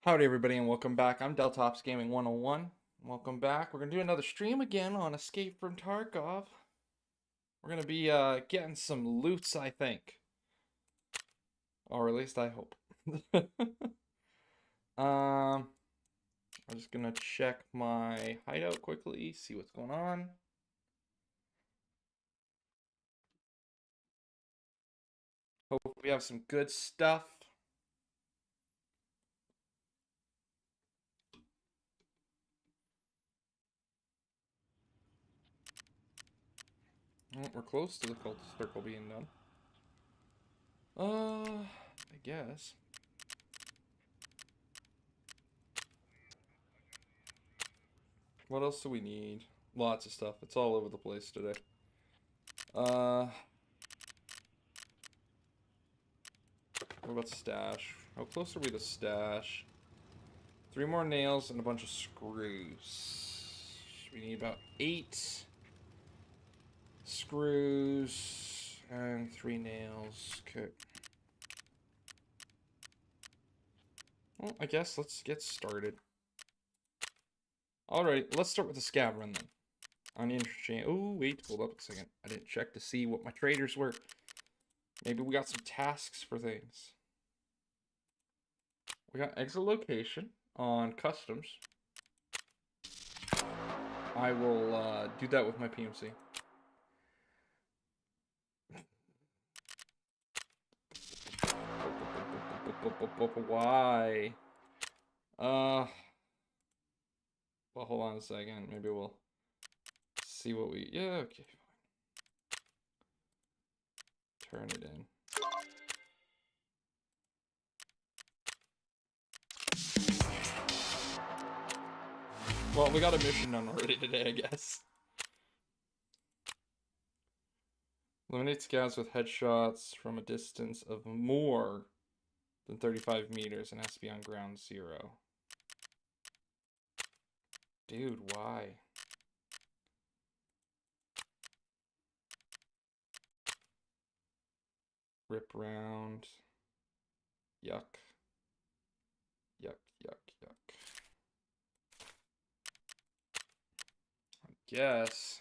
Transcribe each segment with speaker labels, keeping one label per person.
Speaker 1: Howdy everybody and welcome back. I'm Deltops Gaming 101. Welcome back. We're gonna do another stream again on Escape from Tarkov. We're gonna be getting some loots, I think. Or at least I hope. I'm just gonna check my hideout quickly, see what's going on. Hope we have some good stuff. Oh, we're close to the cultist circle being done. I guess. What else do we need? Lots of stuff. It's all over the place today. What about stash? How close are we to stash? 3 more nails and a bunch of screws. We need about 8 screws and 3 nails. Okay. Well, I guess let's get started. Alright, let's start with the scav run then. On interchange. Oh, wait, hold up a second. I didn't check to see what my traders were. Maybe we got some tasks for things. We got exit location on customs. I will do that with my PMC. Why? Well, hold on a second. Maybe we'll see what we... Yeah, okay, fine. Turn it in. Well, we got a mission done already today, I guess. Eliminate scouts with headshots from a distance of more than 35 meters and has to be on ground 0. Dude, why? Rip round. Yuck. Yuck, yuck, yuck. I guess.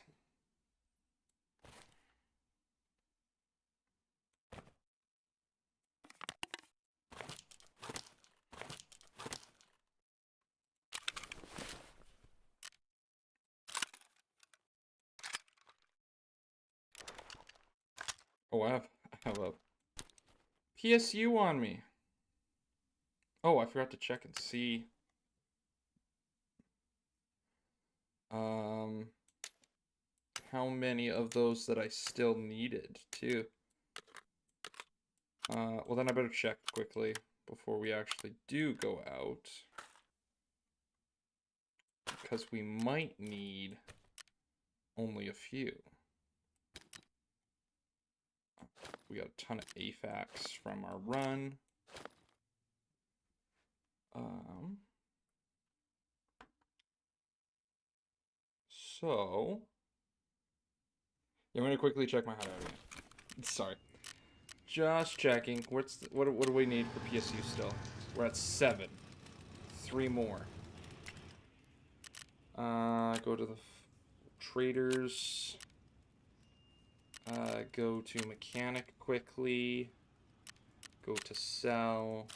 Speaker 1: Oh, I have a PSU on me. Oh, I forgot to check and see. How many of those that I still needed, too. Well, then I better check quickly before we actually do go out. Because we might need only a few. We got a ton of AFAX from our run. So... Yeah, I'm going to quickly check my hideout again. Sorry. Just checking. What do we need for PSU still? We're at 7. 3 more. Go to the traders. Go to mechanic quickly. Go to sell.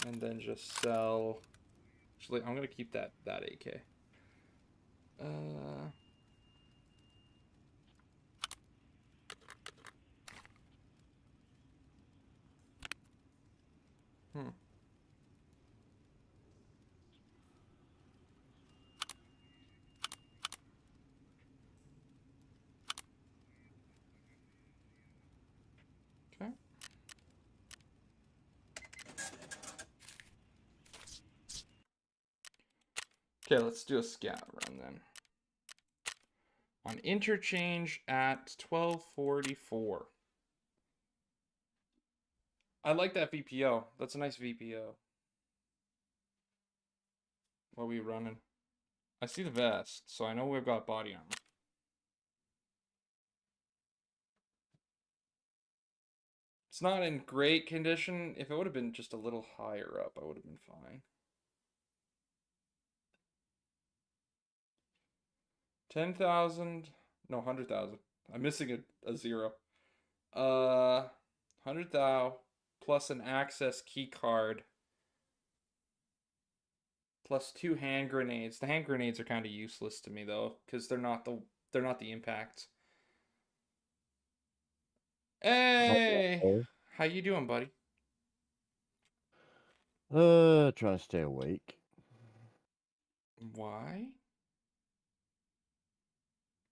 Speaker 1: And then just sell. Actually, I'm gonna keep that AK. Okay. Okay, let's do a scout run then. On interchange at 1244. I like that VPO. That's a nice VPO. What are we running? I see the vest, so I know we've got body armor. It's not in great condition. If it would have been just a little higher up, I would have been fine. 10,000. No, 100,000. I'm missing a zero. 100,000 plus an access key card plus 2 hand grenades. The hand grenades are kind of useless to me though, because they're not the impact. Hey,
Speaker 2: Hello.
Speaker 1: how you doing, buddy?
Speaker 2: Trying to stay awake.
Speaker 1: Why?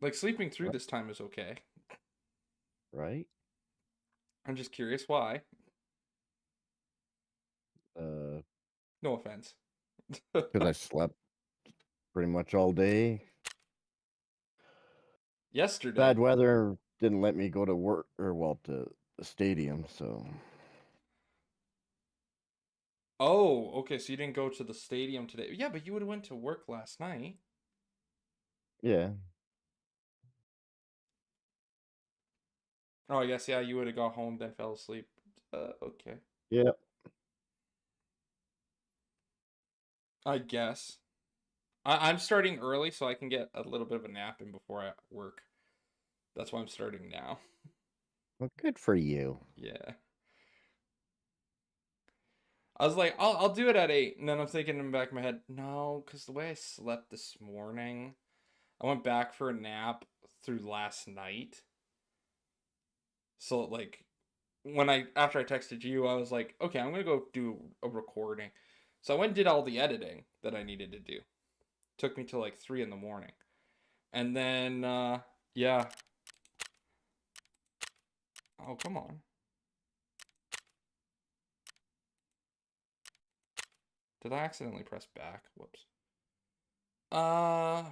Speaker 1: Like sleeping through
Speaker 2: Right?
Speaker 1: this time is okay.
Speaker 2: Right?
Speaker 1: I'm just curious why.
Speaker 2: Uh,
Speaker 1: No offense.
Speaker 2: because I slept pretty much all day.
Speaker 1: Yesterday.
Speaker 2: Bad weather didn't let me go to work to the stadium. So
Speaker 1: Oh, okay, so you didn't go to the stadium today. Yeah, but you would have went to work last night.
Speaker 2: yeah,
Speaker 1: Oh, I guess yeah, you would have got home then fell asleep. Okay.
Speaker 2: yeah.
Speaker 1: I guess. I'm starting early so I can get a little bit of a nap in before I work. That's why I'm starting now.
Speaker 2: Well, good for you.
Speaker 1: Yeah. I was like, I'll do it at 8, and then I'm thinking in the back of my head, no, because the way I slept this morning, I went back for a nap through last night. So like after I texted you, I was like, okay, I'm gonna go do a recording. So I went and did all the editing that I needed to do. Took me till like 3 in the morning. And then yeah. Oh, come on. Did I accidentally press back? Whoops. Uh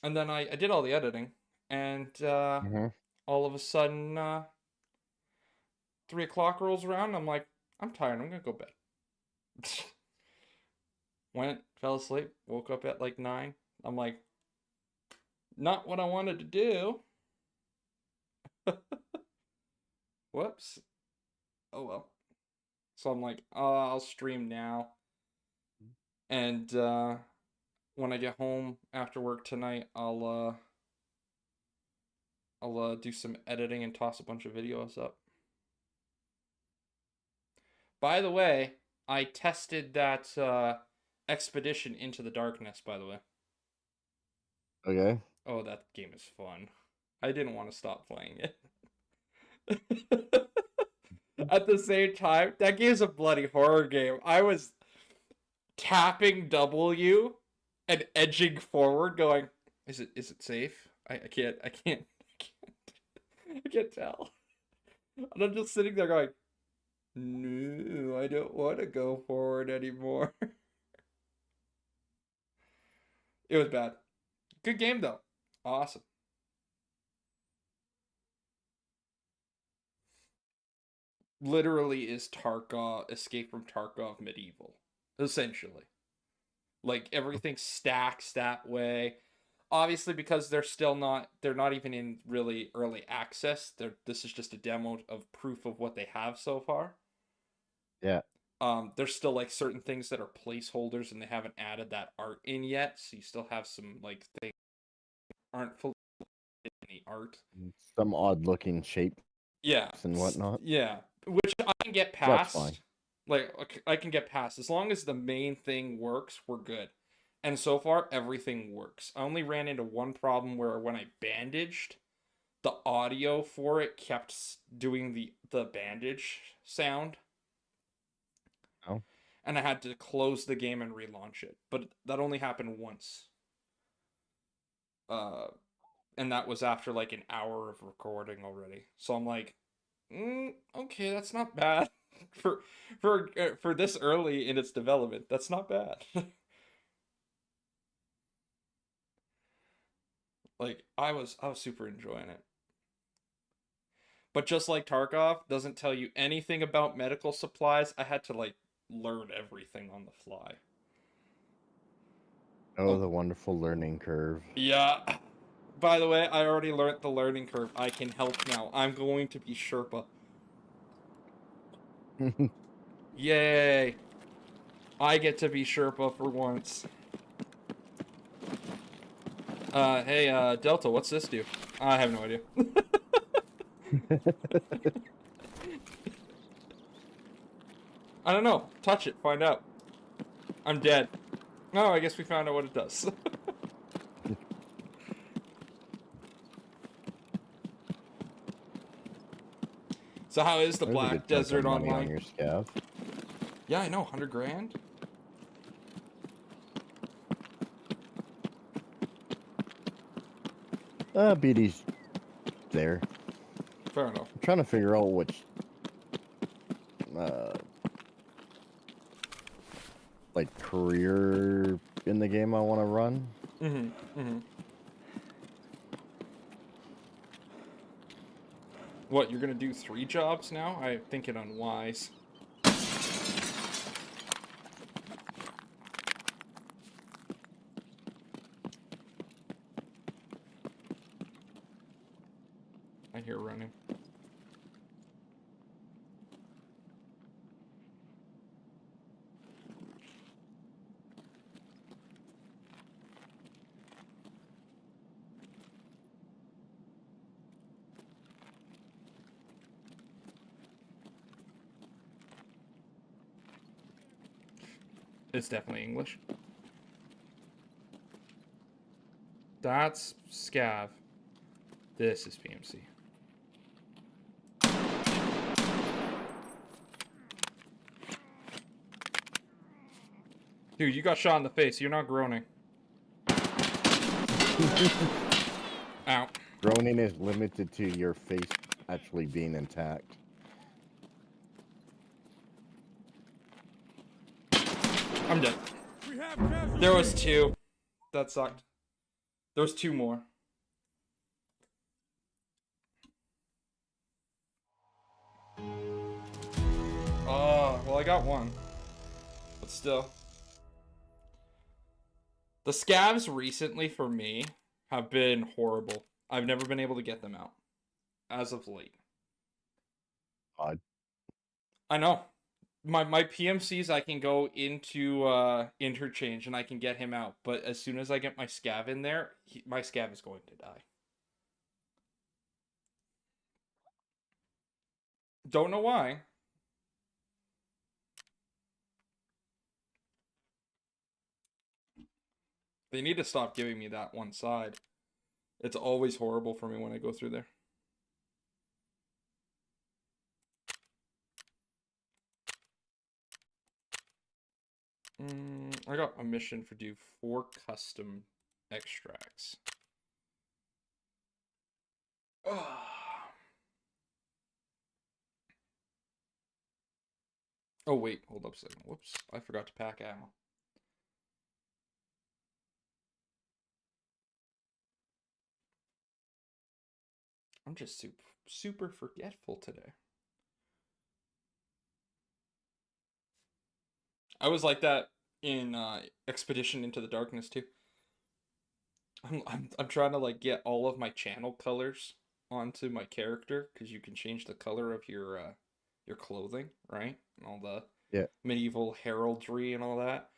Speaker 1: and then I did all the editing, and
Speaker 2: Hmm.
Speaker 1: all of a sudden 3 o'clock rolls around, I'm like, I'm tired, I'm gonna go bed. Went, fell asleep, woke up at like 9. I'm like, not what I wanted to do. Whoops. Oh well. So I'm like, oh, I'll stream now. And when I get home after work tonight, I'll do some editing and toss a bunch of videos up. By the way, I tested that Expedition Into the Darkness, by the way.
Speaker 2: Okay.
Speaker 1: Oh, that game is fun. I didn't want to stop playing it. At the same time, that game's a bloody horror game. I was tapping W and edging forward, going, "Is it safe? I can't tell." And I'm just sitting there going, "No, I don't want to go forward anymore." It was bad. Good game though. Awesome. Literally is Tarkov Escape from Tarkov medieval, essentially. Like everything stacks that way. Obviously, because they're not even in really early access. This is just a demo of proof of what they have so far.
Speaker 2: Yeah.
Speaker 1: There's still like certain things that are placeholders and they haven't added that art in yet, so you still have some like things that aren't fully in the art.
Speaker 2: Some odd looking shapes
Speaker 1: Yeah,
Speaker 2: and whatnot.
Speaker 1: yeah, which I can get
Speaker 2: That's fine.
Speaker 1: past. Like I can get past as long as the main thing works. We're good. And so far, everything works. I only ran into one problem where when I bandaged, the audio for it kept doing the bandage sound,
Speaker 2: Oh.
Speaker 1: and I had to close the game and relaunch it. But that only happened once. Uh, and that was after like an hour of recording already. So I'm like, okay, that's not bad for for this early in its development. That's not bad. Like I was super enjoying it. But just like Tarkov doesn't tell you anything about medical supplies, I had to like learn everything on the fly.
Speaker 2: Oh,
Speaker 1: Oh,
Speaker 2: the wonderful learning curve.
Speaker 1: yeah. By the way, I already learned the learning curve. I can help now. I'm going to be Sherpa. Yay! I get to be Sherpa for once. Hey, Delta, what's this do? I have no idea. I don't know. Touch it, find out. I'm dead. Oh, I guess we found out what it does. So how is the
Speaker 2: There's a
Speaker 1: Black
Speaker 2: good chunk of
Speaker 1: Desert
Speaker 2: money on
Speaker 1: online?
Speaker 2: your scav.
Speaker 1: Yeah, I know, 100 grand.
Speaker 2: BD's there.
Speaker 1: Fair enough.
Speaker 2: I'm trying to figure out which, like, career in the game I want to run.
Speaker 1: What, you're gonna do 3 jobs now? I think it unwise. I hear running. It's definitely English. That's Scav. This is PMC. Dude, you got shot in the face. You're not groaning. Ow.
Speaker 2: Groaning is limited to your face actually being intact.
Speaker 1: I'm dead. There was 2. That sucked. There was 2 more. Oh, well, I got 1. But still. The scavs recently, for me, have been horrible. I've never been able to get them out. As of late.
Speaker 2: Odd.
Speaker 1: I know. My PMCs, I can go into interchange and I can get him out. But as soon as I get my scav in there, my scav is going to die. Don't know why. They need to stop giving me that one side. It's always horrible for me when I go through there. I got a mission for do 4 custom extracts. Oh wait, hold up a second. Whoops, I forgot to pack ammo. I'm just super forgetful today. I was like that in Expedition Into the Darkness too. I'm trying to like get all of my channel colors onto my character because you can change the color of your clothing, right? And all the medieval heraldry and all that.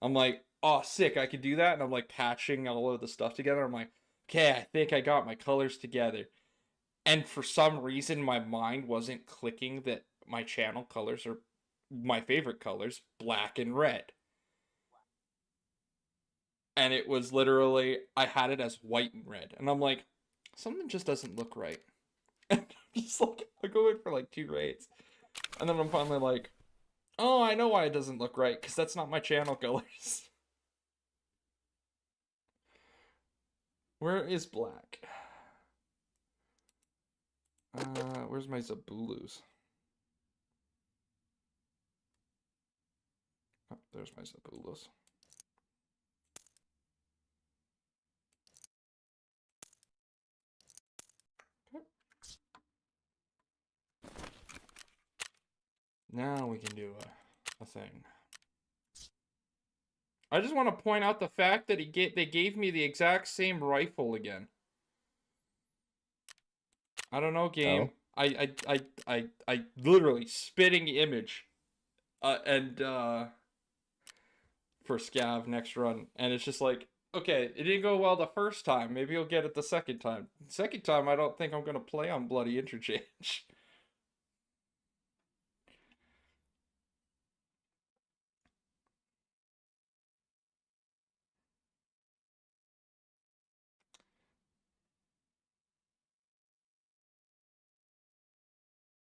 Speaker 1: I'm like, oh, sick! I could do that, and I'm like patching all of the stuff together. I'm like, okay, I think I got my colors together. And for some reason, my mind wasn't clicking that my channel colors are my favorite colors, black and red. And it was literally, I had it as white and red. And I'm like, something just doesn't look right. And I'm just like, I go in for like 2 raids. And then I'm finally like, oh, I know why it doesn't look right, because that's not my channel colors. Where is black? Where's my Zabulus? Oh, there's my Zabulus. Okay. Now we can do a thing. I just want to point out the fact that they gave me the exact same rifle again. I don't know, game. I literally spitting image, and for Scav next run, and it's just like, okay, it didn't go well the first time. Maybe you'll get it the second time. Second time, I don't think I'm gonna play on bloody interchange.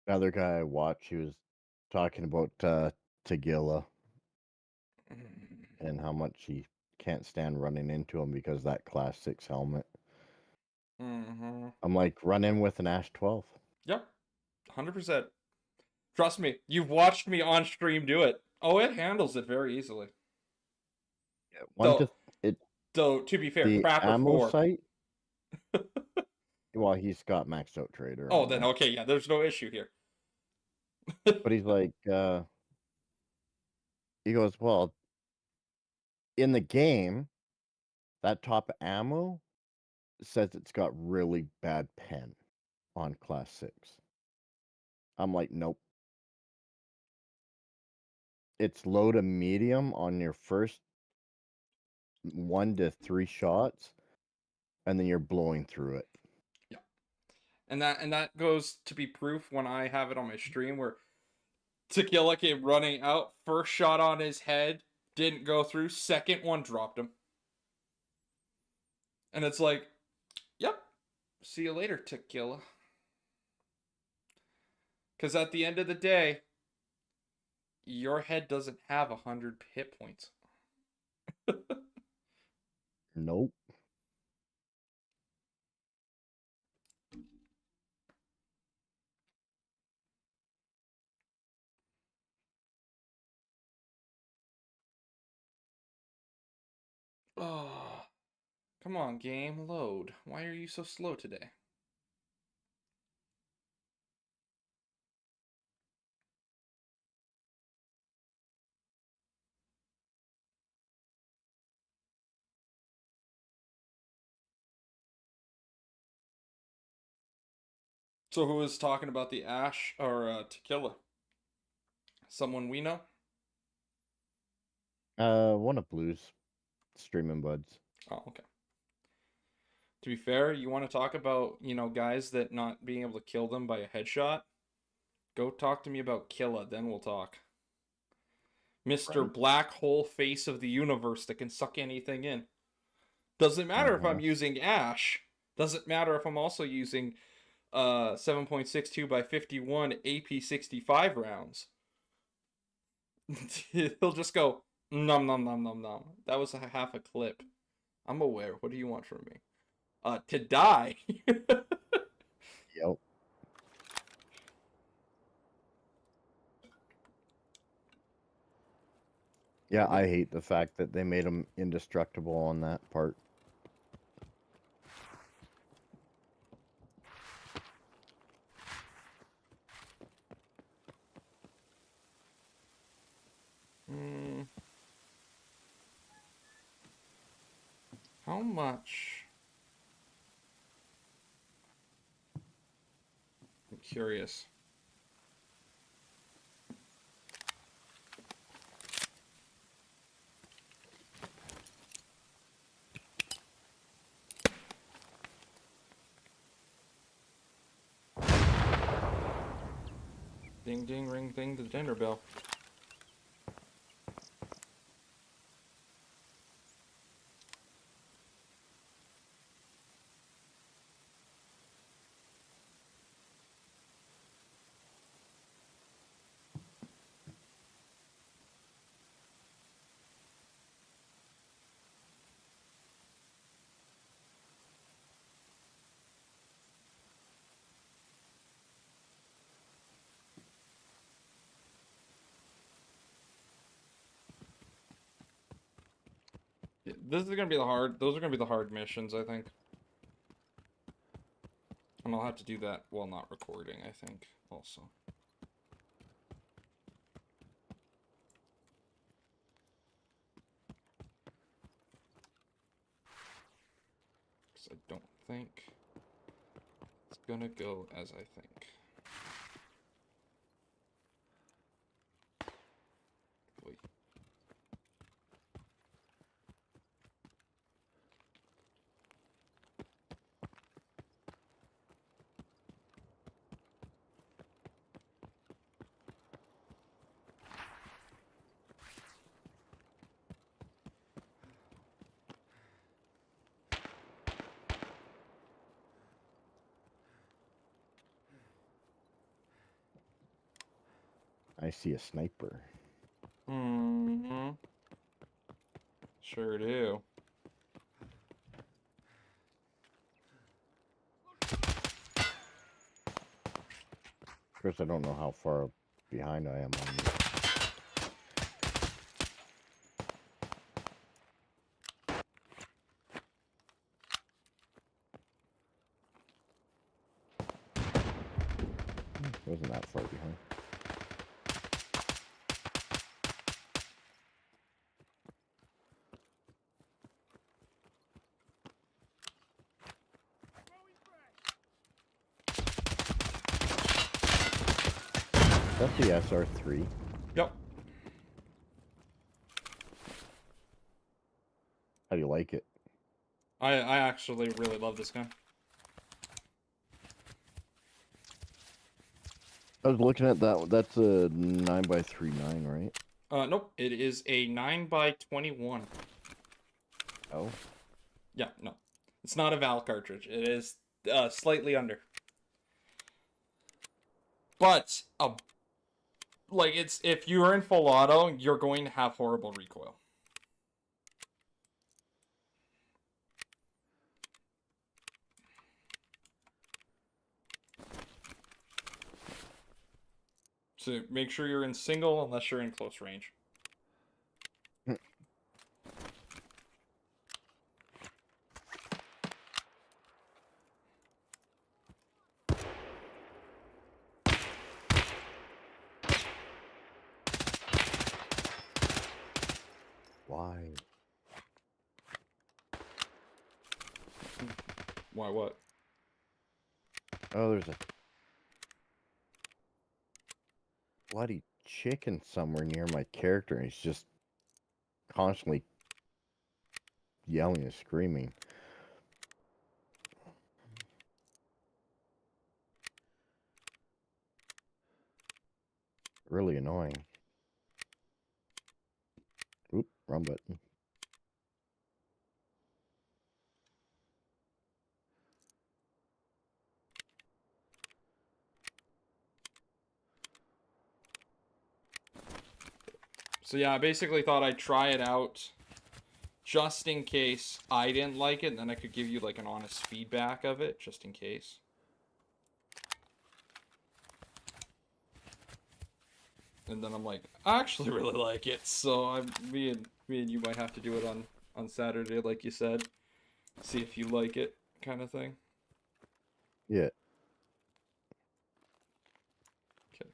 Speaker 2: Another guy I watched, he was talking about Tagilla and how much he can't stand running into him because of that Class 6 helmet.
Speaker 1: Mm-hmm.
Speaker 2: I'm like, run in with an Ash 12.
Speaker 1: Yep, 100%. Trust me, you've watched me on stream do it. Oh, it handles it very easily.
Speaker 2: One
Speaker 1: Though,
Speaker 2: to it,
Speaker 1: though to be fair,
Speaker 2: the
Speaker 1: Crapper
Speaker 2: ammo
Speaker 1: 4.
Speaker 2: sight. Well, he's got maxed out trader
Speaker 1: Oh,
Speaker 2: on
Speaker 1: then
Speaker 2: that.
Speaker 1: okay, yeah, there's no issue here.
Speaker 2: But he's like, he goes, well, in the game, that top ammo says it's got really bad pen on Class 6. I'm like, nope. It's low to medium on your first 1 to 3 shots, and then you're blowing through it.
Speaker 1: Yeah, and that goes to be proof when I have it on my stream where Tequila came running out, first shot on his head, didn't go through, second one dropped him. And it's like, yep, see you later, Tequila. Because at the end of the day, your head doesn't have 100 hit points.
Speaker 2: Nope.
Speaker 1: Oh, come on, game, load. Why are you so slow today? So who is talking about the Ash or Tequila? Someone we know?
Speaker 2: One of Blue's streaming buds.
Speaker 1: Oh, okay. To be fair, you want to talk about, guys that not being able to kill them by a headshot? Go talk to me about Killa, then we'll talk. Mr.
Speaker 2: Right.
Speaker 1: Black Hole Face of the Universe that can suck anything in. Doesn't matter if I'm using Ash. Doesn't matter if I'm also using 7.62 by 51 AP65 rounds. He'll just go, nom nom nom nom nom. That was half a clip. I'm aware. What do you want from me? To die.
Speaker 2: Yep. Yeah, I hate the fact that they made him indestructible on that part.
Speaker 1: How much? I'm curious. Ding ding ring ding the dinner bell. This is gonna be the hard. Those are gonna be the hard missions, I think. And I'll have to do that while not recording, I think, also. Because I don't think it's gonna go as I think.
Speaker 2: I see a sniper.
Speaker 1: Mm-hmm. Sure do.
Speaker 2: Of course, I don't know how far behind I am on you. Wasn't that far behind. That's the SR3.
Speaker 1: Yep.
Speaker 2: How do you like it?
Speaker 1: I actually really love this gun.
Speaker 2: I was looking at that. That's a 9x39, right?
Speaker 1: Nope. It is a 9x21.
Speaker 2: Oh.
Speaker 1: Yeah, no. It's not a Val cartridge. It is slightly under. But like it's if you are in full auto, you're going to have horrible recoil. So make sure you're in single unless you're in close range.
Speaker 2: Why?
Speaker 1: Why what?
Speaker 2: Oh, there's a bloody chicken somewhere near my character, and he's just constantly yelling and screaming. Really annoying. Oop, wrong button.
Speaker 1: So yeah, I basically thought I'd try it out just in case I didn't like it, and then I could give you like an honest feedback of it, just in case. And then I'm like, I actually really like it, so me and you might have to do it on Saturday, like you said. See if you like it, kind of thing.
Speaker 2: Yeah.
Speaker 1: Okay.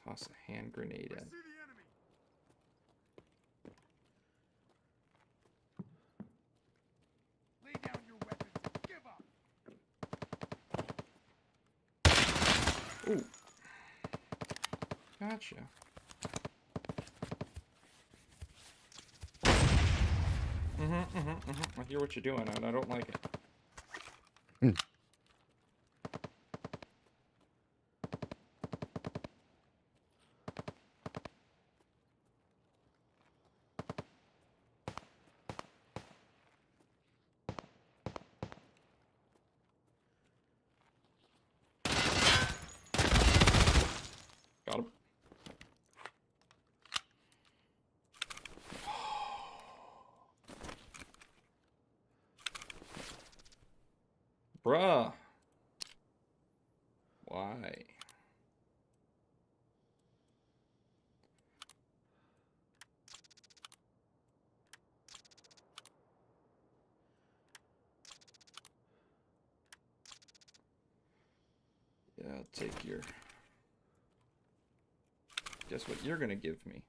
Speaker 1: Toss a hand grenade in. Ooh. Gotcha. I hear what you're doing, and I don't like it. Got him. Bruh. Why? Yeah, I'll take your... Guess what you're gonna give me?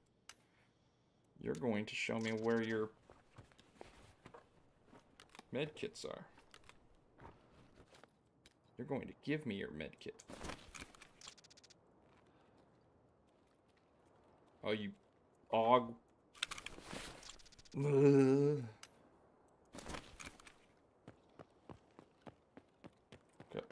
Speaker 1: You're going to show me where your medkits are. You're going to give me your medkit. Oh, you og. Ugh. Okay.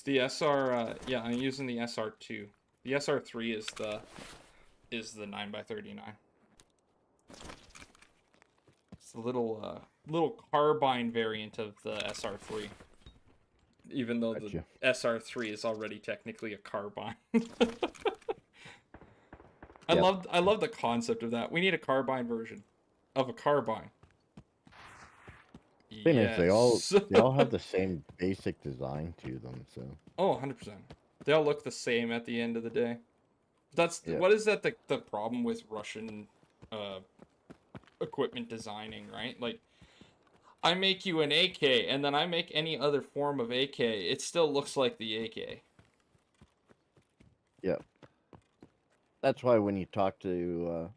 Speaker 1: the SR. Yeah, I'm using the SR2. The SR3 is the 9x39. It's the little carbine variant of the SR3. Even though the
Speaker 2: Gotcha.
Speaker 1: SR3 is already technically a carbine.
Speaker 2: Yep.
Speaker 1: I love the concept of that. We need a carbine version of a carbine.
Speaker 2: Thing is,
Speaker 1: Yes.
Speaker 2: they all have the same basic design to them, so
Speaker 1: Oh, 100%. They all look the same at the end of the day. That's
Speaker 2: yeah.
Speaker 1: what is that the problem with Russian uh equipment designing, right? Like I make you an AK and then I make any other form of AK, it still looks like the AK.
Speaker 2: Yep. That's why when you talk to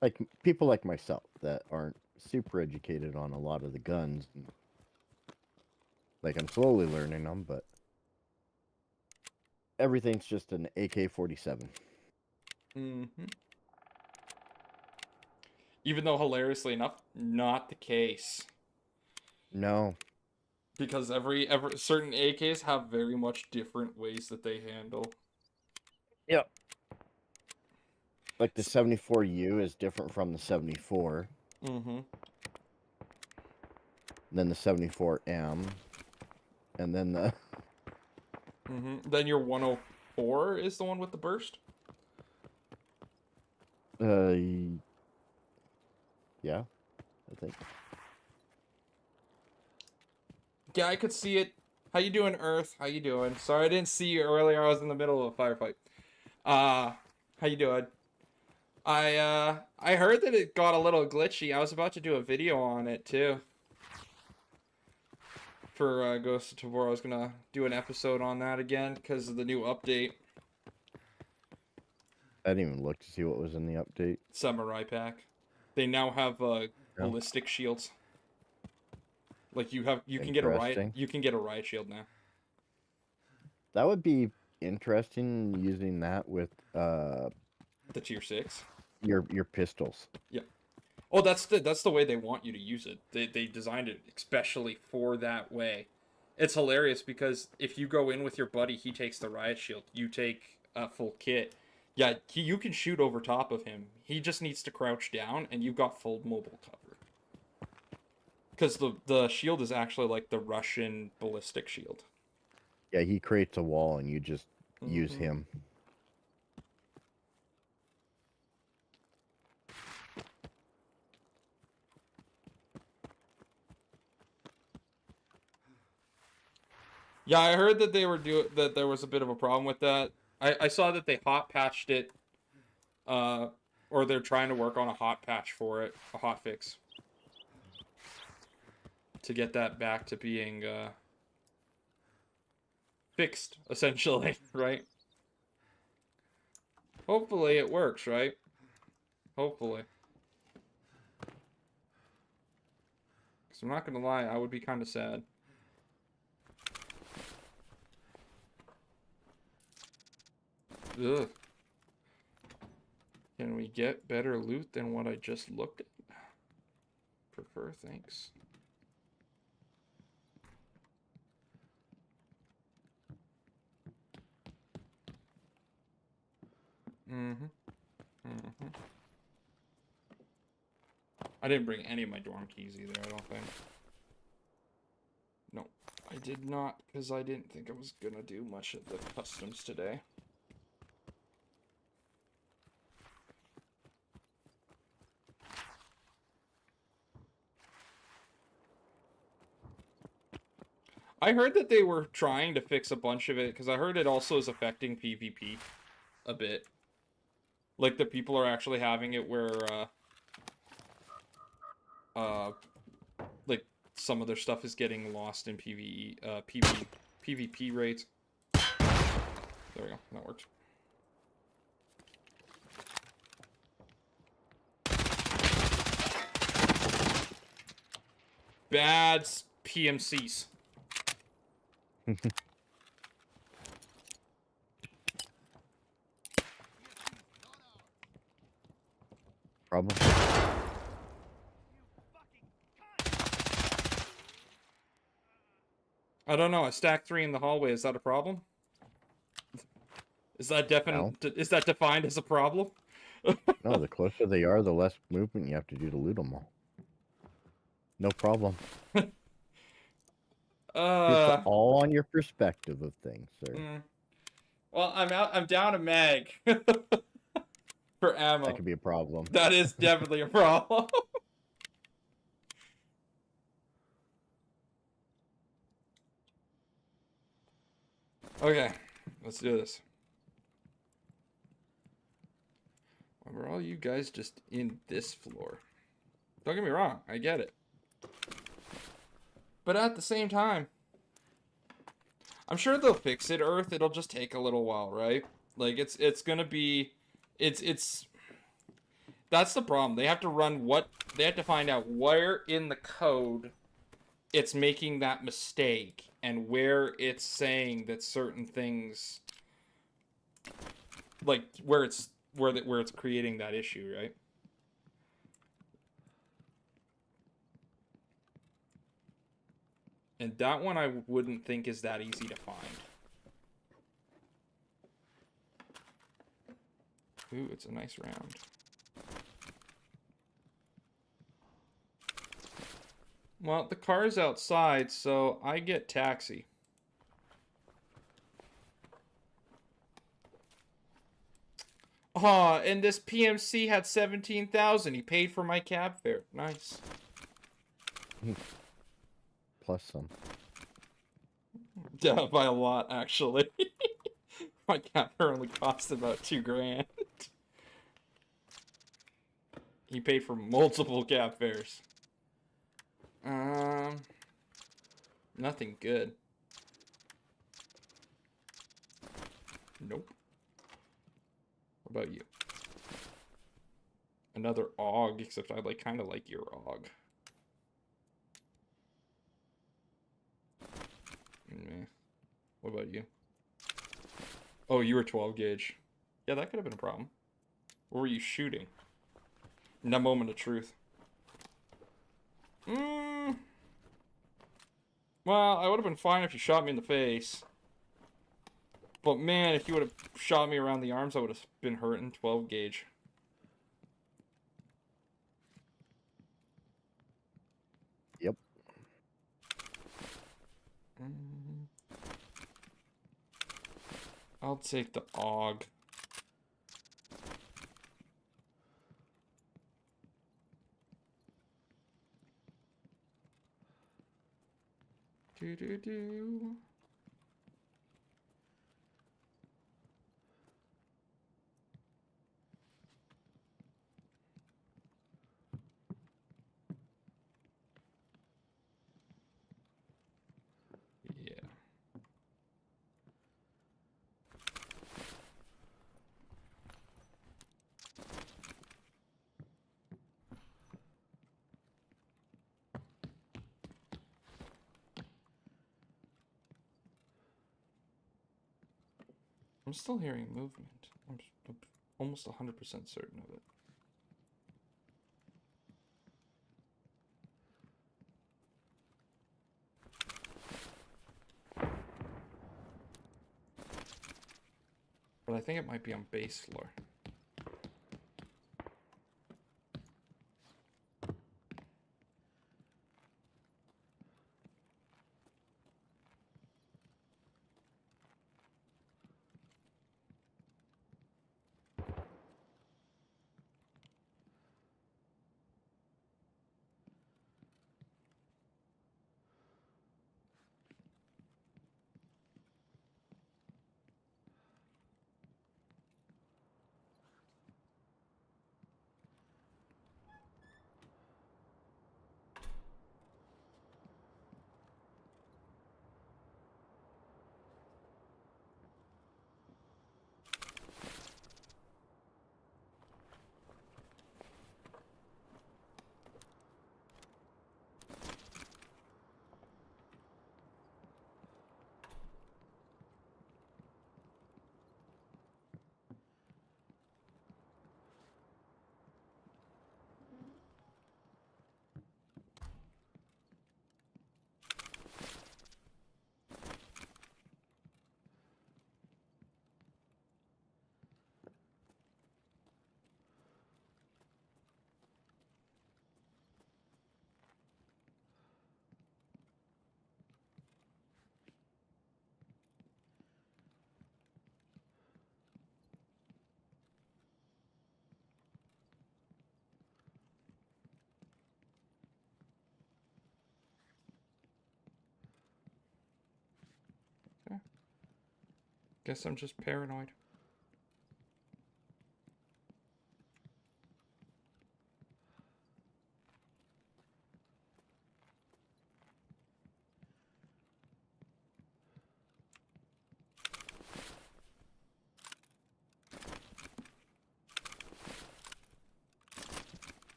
Speaker 2: like people like myself that aren't super educated on a lot of the guns, and, like I'm slowly learning them, but everything's just an AK-47.
Speaker 1: Mm-hmm. Even though hilariously enough, not the case.
Speaker 2: No.
Speaker 1: Because every certain AKs have very much different ways that they handle.
Speaker 2: Yep. Like the 74U is different from the 74,
Speaker 1: Mm-hmm.
Speaker 2: then the 74M, and then the
Speaker 1: Mm-hmm. Then your 104 is the one with the burst?
Speaker 2: yeah, I think.
Speaker 1: Yeah, I could see it. How you doing, Earth? How you doing? Sorry I didn't see you earlier. I was in the middle of a firefight. How you doing? I heard that it got a little glitchy. I was about to do a video on it too. For Ghost of Tabor, I was gonna do an episode on that again because of the new update.
Speaker 2: I didn't even look to see what was in the update.
Speaker 1: Samurai pack. They now have
Speaker 2: No.
Speaker 1: ballistic shields. Like you can
Speaker 2: Interesting.
Speaker 1: get a riot shield now.
Speaker 2: That would be interesting using that with
Speaker 1: The tier 6.
Speaker 2: your pistols.
Speaker 1: Yeah. Oh, that's the way they want you to use it. They designed it especially for that way. It's hilarious because if you go in with your buddy, he takes the riot shield. You take a full kit. Yeah, you can shoot over top of him. He just needs to crouch down, and you've got full mobile cover. Because the shield is actually like the Russian ballistic shield.
Speaker 2: Yeah, he creates a wall and you just use
Speaker 1: Mm-hmm.
Speaker 2: him.
Speaker 1: Yeah, I heard that that there was a bit of a problem with that. I saw that they hot patched it, or they're trying to work on a hot patch for it, a hot fix, to get that back to being fixed, essentially, right? Hopefully it works, right? Hopefully. Because I'm not gonna lie, I would be kind of sad. Ugh. Can we get better loot than what I just looked at? Prefer, thanks. Mm-hmm. Mm-hmm. I didn't bring any of my dorm keys either, I don't think. No, I did not, because I didn't think I was gonna do much of the customs today. I heard that they were trying to fix a bunch of it, because I heard it also is affecting PvP a bit. Like, the people are actually having it where, like, some of their stuff is getting lost in PvP rates. There we go, that worked. Bad PMCs.
Speaker 2: Problem.
Speaker 1: I don't know. I stacked 3 in the hallway. Is that a problem? Is that
Speaker 2: No,
Speaker 1: is that defined as a problem?
Speaker 2: no. The closer they are, the less movement you have to do to loot them all. No problem. It's
Speaker 1: uh,
Speaker 2: all on your perspective of things, sir.
Speaker 1: mm. Well, I'm down a mag for
Speaker 2: That
Speaker 1: ammo.
Speaker 2: could be a problem.
Speaker 1: That is definitely a problem. Okay, let's do this. Why were all you guys just in this floor? Don't get me wrong, I get it. But at the same time, I'm sure they'll fix it, Earth. It'll just take a little while, right? Like it's gonna be it's that's the problem. They have to run what they have to find out where in the code it's making that mistake and where it's saying that certain things like where it's creating that issue, right? And that one I wouldn't think is that easy to find. Ooh, it's a nice round. Well, the car's outside, so I get taxi. Aw, and this PMC had 17,000. He paid for my cab fare. Nice.
Speaker 2: Plus some.
Speaker 1: Yeah, by a lot, actually. My cab fare only cost about 2 grand. He paid for multiple cab fares. Nothing good. Nope. What about you? Another AUG, except I kind of like your AUG. Meh. What about you? Oh, you were 12 gauge. Yeah, that could have been a problem. What were you shooting? In that moment of truth. Well, I would have been fine if you shot me in the face. But man, if you would have shot me around the arms, I would have been hurting. 12 gauge.
Speaker 2: Yep.
Speaker 1: I'll take the AUG. Do do do. Yeah. I'm still hearing movement. I'm almost 100% certain of it. But I think it might be on base floor. Guess I'm just paranoid.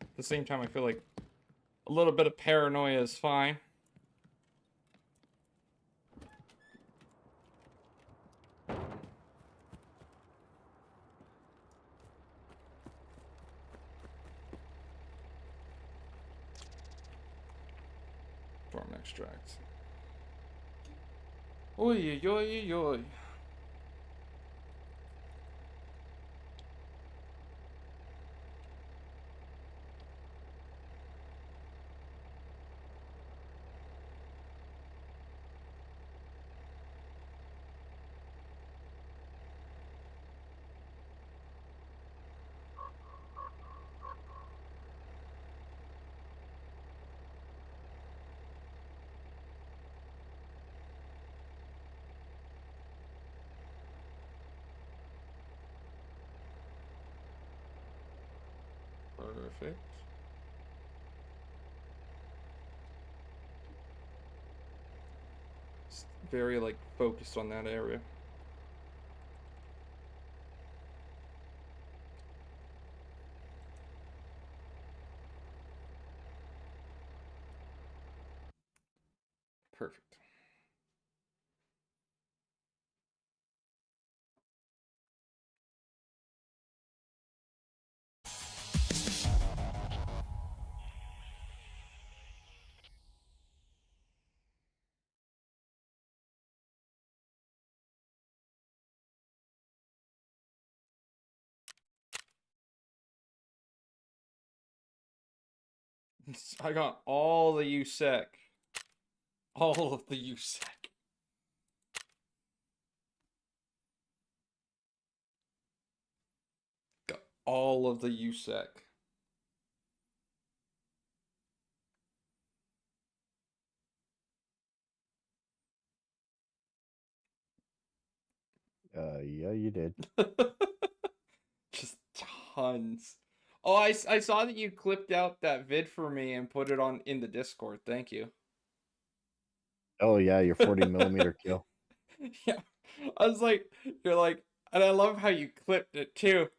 Speaker 1: At the same time, I feel like a little bit of paranoia is fine. Farm extract. Oi, oi, oi, oi. Perfect. It's very, like, focused on that area. Perfect. I got all the USEC. All of the USEC. Got all of the USEC.
Speaker 2: Yeah, you did.
Speaker 1: Just tons. Oh, I saw that you clipped out that vid for me and put it on in the Discord. Thank you.
Speaker 2: Oh yeah, your 40 millimeter kill.
Speaker 1: Yeah. I was like, you're like, and I love how you clipped it too.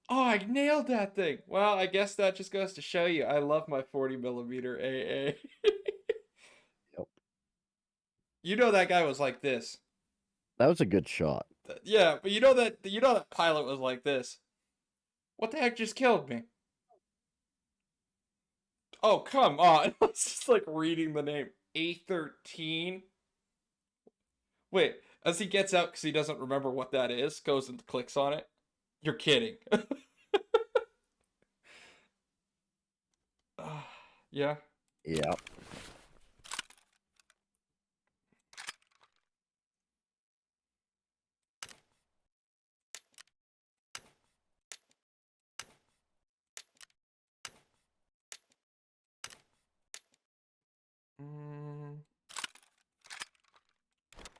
Speaker 1: Oh, I nailed that thing. Well, I guess that just goes to show you I love my 40 millimeter AA.
Speaker 2: Yep.
Speaker 1: You know that guy was like this.
Speaker 2: That was a good shot.
Speaker 1: Yeah, but you know that pilot was like this. What the heck just killed me? Oh, come on. I was just like reading the name. A13. Wait, as he gets out because he doesn't remember what that is, goes and clicks on it. You're kidding. Yeah.
Speaker 2: Yeah.
Speaker 1: Mm,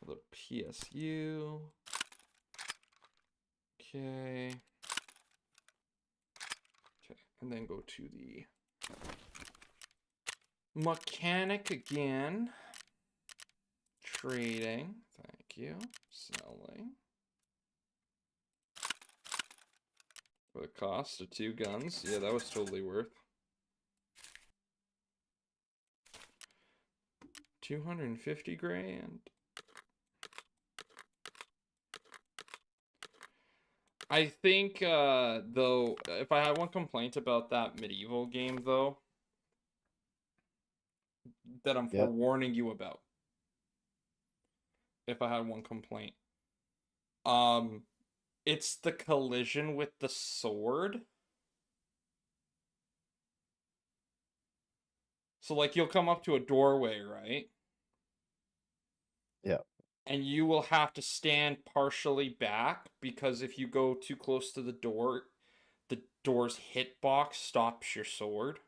Speaker 1: the PSU. Okay. Okay, and then go to the mechanic again. Trading. Thank you. Selling. For the cost of 2 guns. Yeah, that was totally worth. 250 grand. I think, though, if I had one complaint about that medieval game, though, that I'm
Speaker 2: Yep.
Speaker 1: forewarning you about, if I had one complaint, um, it's the collision with the sword. So, like, you'll come up to a doorway, right?
Speaker 2: Yeah.
Speaker 1: And you will have to stand partially back because if you go too close to the door's hitbox stops your sword.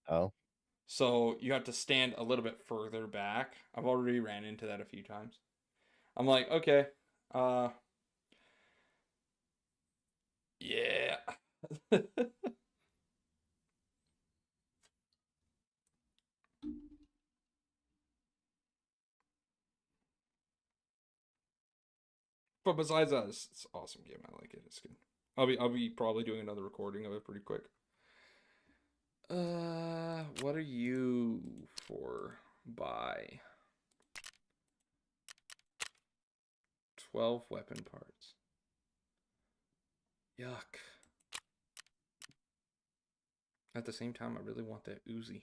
Speaker 2: Oh.
Speaker 1: So you have to stand a little bit further back. I've already ran into that a few times. I'm like, okay, uh, yeah. But besides that, it's an awesome game. I like it. It's good. I'll be probably doing another recording of it pretty quick. What are you for? Buy 12 weapon parts. Yuck. At the same time, I really want that Uzi.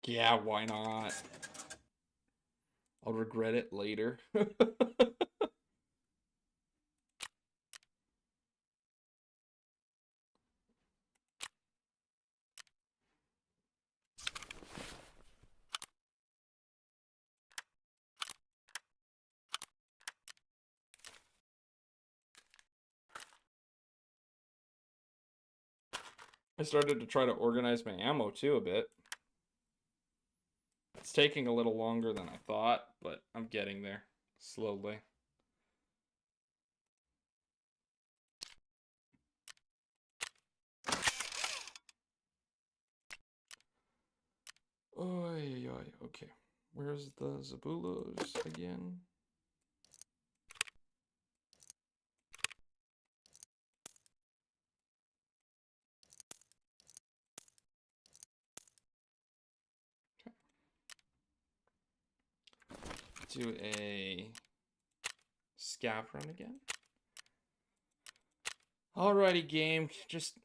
Speaker 1: Yeah, why not? I'll regret it later. I started to try to organize my ammo too a bit. It's taking a little longer than I thought, but I'm getting there slowly. Oy, oy, okay. Where's the Zabulos again? Do a scav run again. Alrighty, game. Just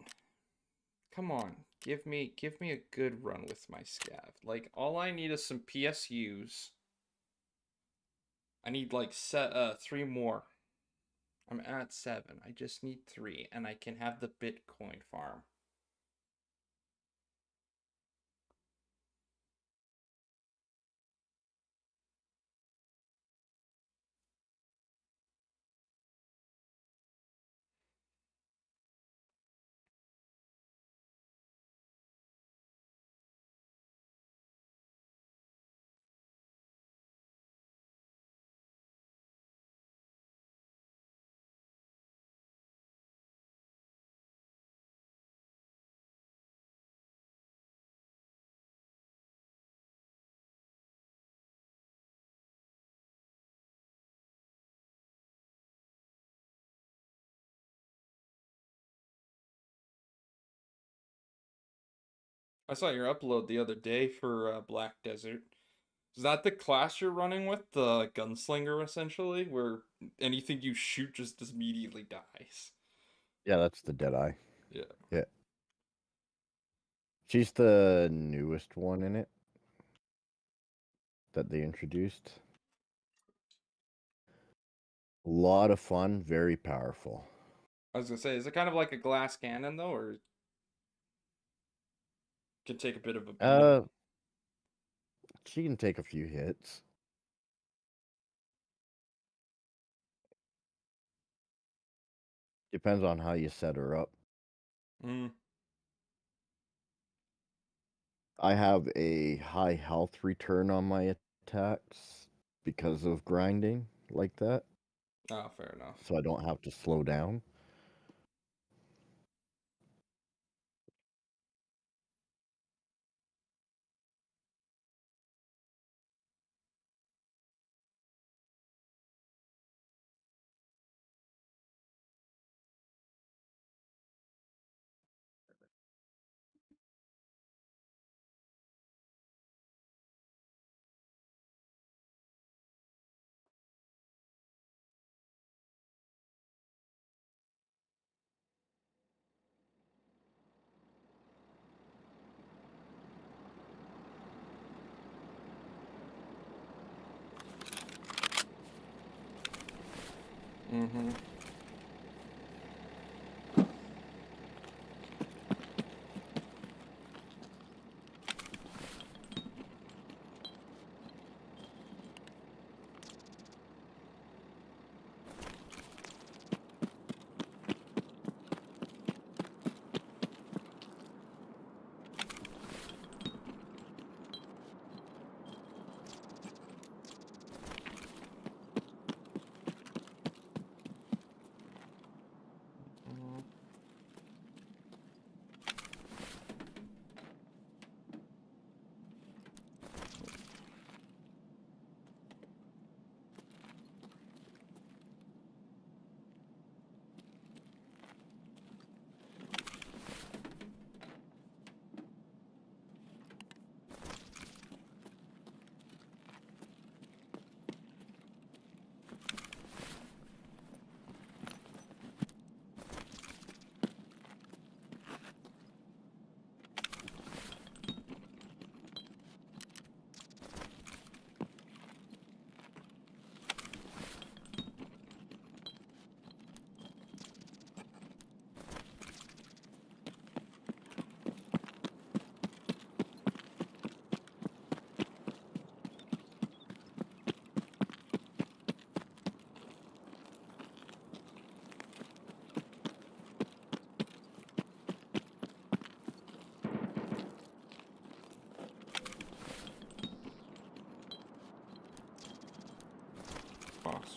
Speaker 1: come on. Give me a good run with my scav. Like, all I need is some PSUs. I need like 3 more. I'm at 7. I just need 3, and I can have the Bitcoin farm. I saw your upload the other day for Black Desert. Is that the class you're running with? The gunslinger, essentially? Where anything you shoot just immediately dies.
Speaker 2: Yeah, that's the Deadeye.
Speaker 1: Yeah.
Speaker 2: Yeah. She's the newest one in it that they introduced. A lot of fun, very powerful.
Speaker 1: I was gonna say, is it kind of like a glass cannon, though, or can take a bit of a beating?
Speaker 2: She can take a few hits. Depends on how you set her up.
Speaker 1: Mm.
Speaker 2: I have a high health return on my attacks because of grinding like that,
Speaker 1: Oh, fair enough.
Speaker 2: so I don't have to slow down.
Speaker 1: Mm-hmm.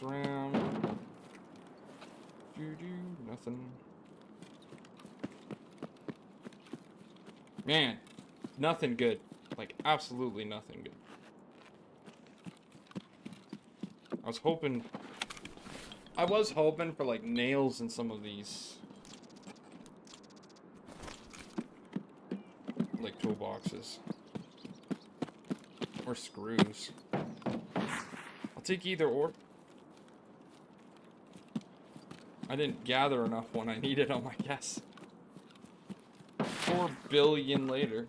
Speaker 1: SRAM. Nothing. Man, nothing good. Like, absolutely nothing good. I was hoping for, like, nails in some of these. Like, toolboxes. Or screws. I'll take either or. I didn't gather enough when I needed them, I guess. 4 billion later.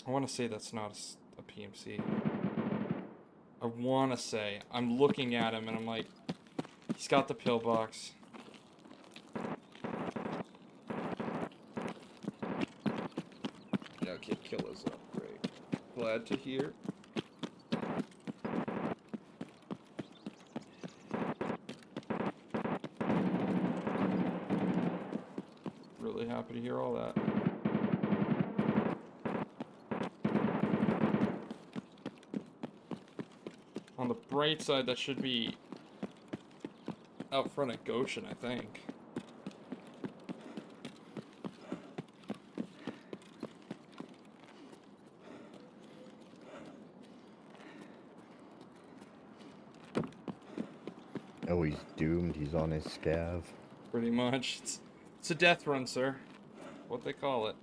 Speaker 1: I want to say that's not a PMC. I want to say. I'm looking at him and I'm like, he's got the pillbox. Okay, kill us up. Great. Glad to hear. Really happy to hear all that. On the bright side, that should be out front at Goshen, I think.
Speaker 2: Oh, he's doomed. He's on his scav.
Speaker 1: Pretty much. It's a death run, sir. What they call it.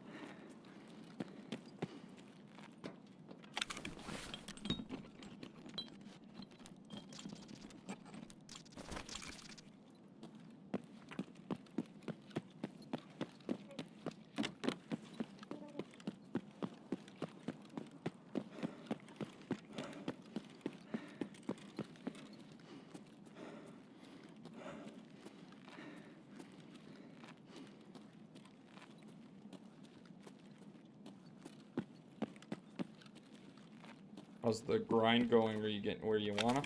Speaker 1: How's the grind going? Are you getting where you wanna?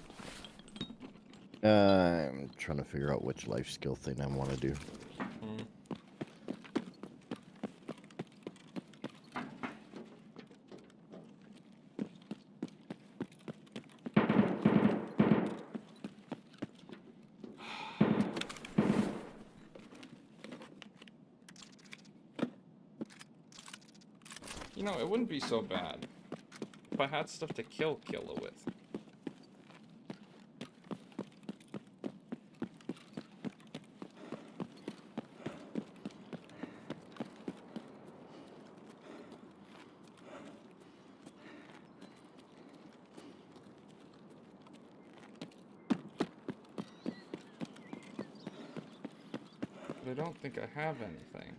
Speaker 2: I'm trying to figure out which life skill thing I want to do.
Speaker 1: You know, it wouldn't be so bad if I had stuff to kill Killa with. But I don't think I have anything.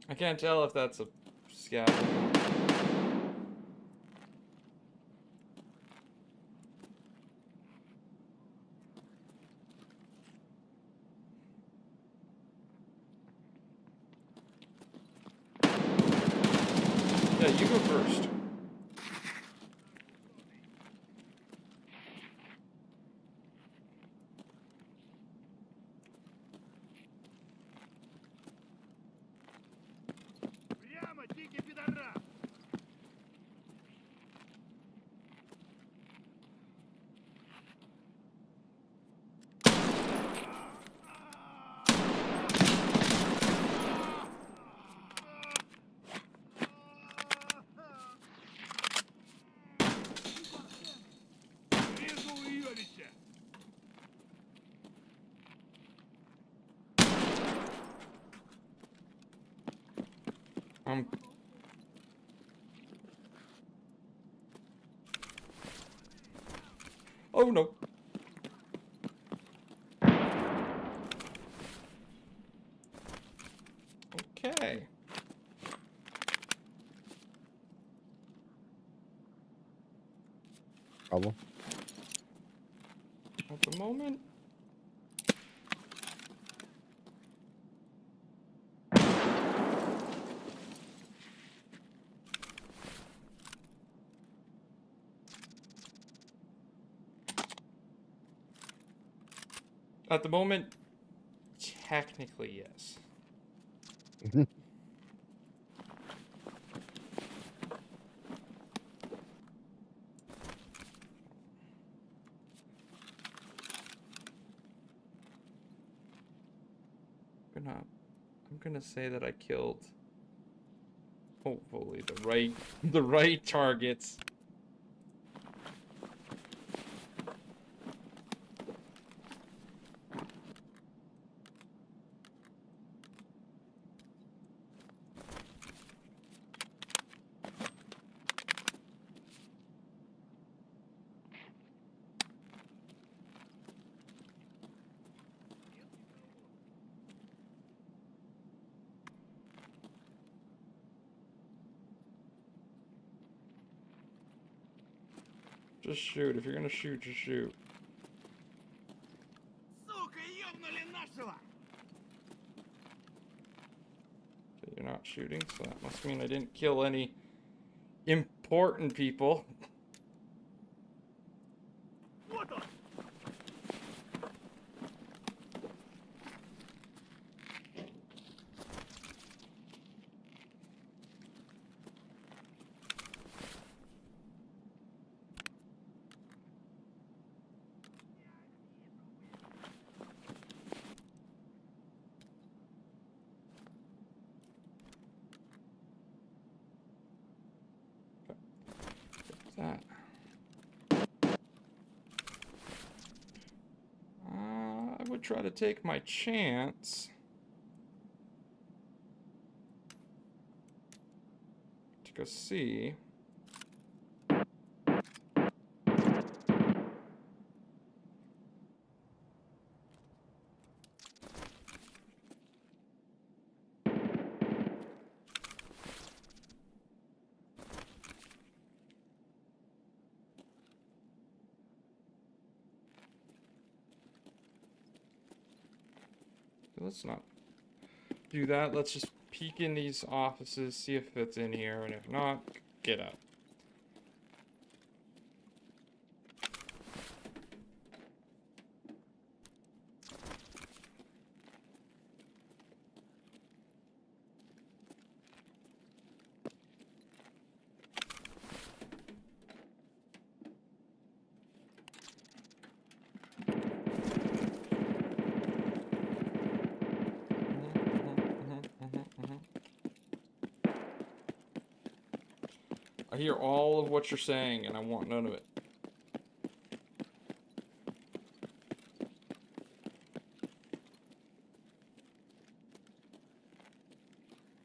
Speaker 1: I can't tell if that's a scav or not. Yeah, you go first. Oh no. Okay. At the moment. At the moment, technically, yes. I'm gonna say that I killed, hopefully, the right targets. Just shoot. If you're gonna shoot, just shoot. Okay, you're not shooting, so that must mean I didn't kill any important people. That. I would try to take my chance to go see. Let's not do that. Let's just peek in these offices, see if it's in here, and if not, get out. I hear all of what you're saying, and I want none of it.